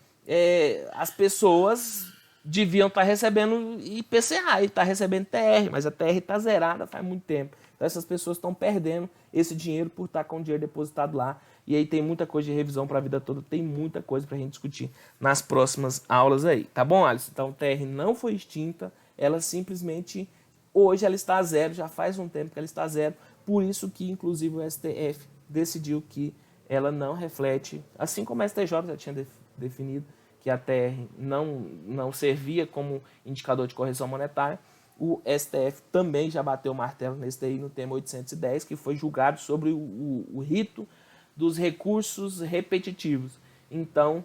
as pessoas deviam estar recebendo IPCA e estar recebendo TR, mas a TR está zerada faz muito tempo. Então essas pessoas estão perdendo esse dinheiro por estar com o dinheiro depositado lá. E aí tem muita coisa de revisão para a vida toda, tem muita coisa para a gente discutir nas próximas aulas aí. Tá bom, Alisson? Então, a TR não foi extinta, ela simplesmente, hoje ela está a zero, já faz um tempo que ela está a zero, por isso que, inclusive, o STF decidiu que ela não reflete, assim como a STJ já tinha definido que a TR não servia como indicador de correção monetária, o STF também já bateu o martelo nesse daí no tema 810, que foi julgado sobre o rito dos recursos repetitivos. Então,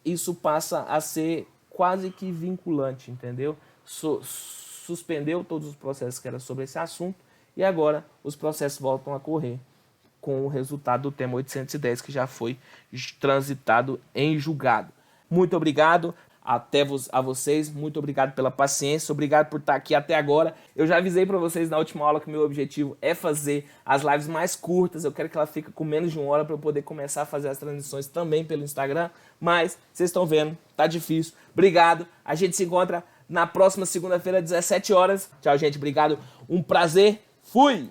isso passa a ser quase que vinculante, entendeu? Suspendeu todos os processos que eram sobre esse assunto e agora os processos voltam a correr com o resultado do tema 810 que já foi transitado em julgado. Muito obrigado a vocês, muito obrigado pela paciência, obrigado por estar aqui até agora. Eu já avisei para vocês na última aula que o meu objetivo é fazer as lives mais curtas, eu quero que ela fique com menos de 1 hora para eu poder começar a fazer as transmissões também pelo Instagram, mas vocês estão vendo, tá difícil. Obrigado, a gente se encontra na próxima segunda-feira às 17 horas. Tchau, gente, obrigado, um prazer, fui!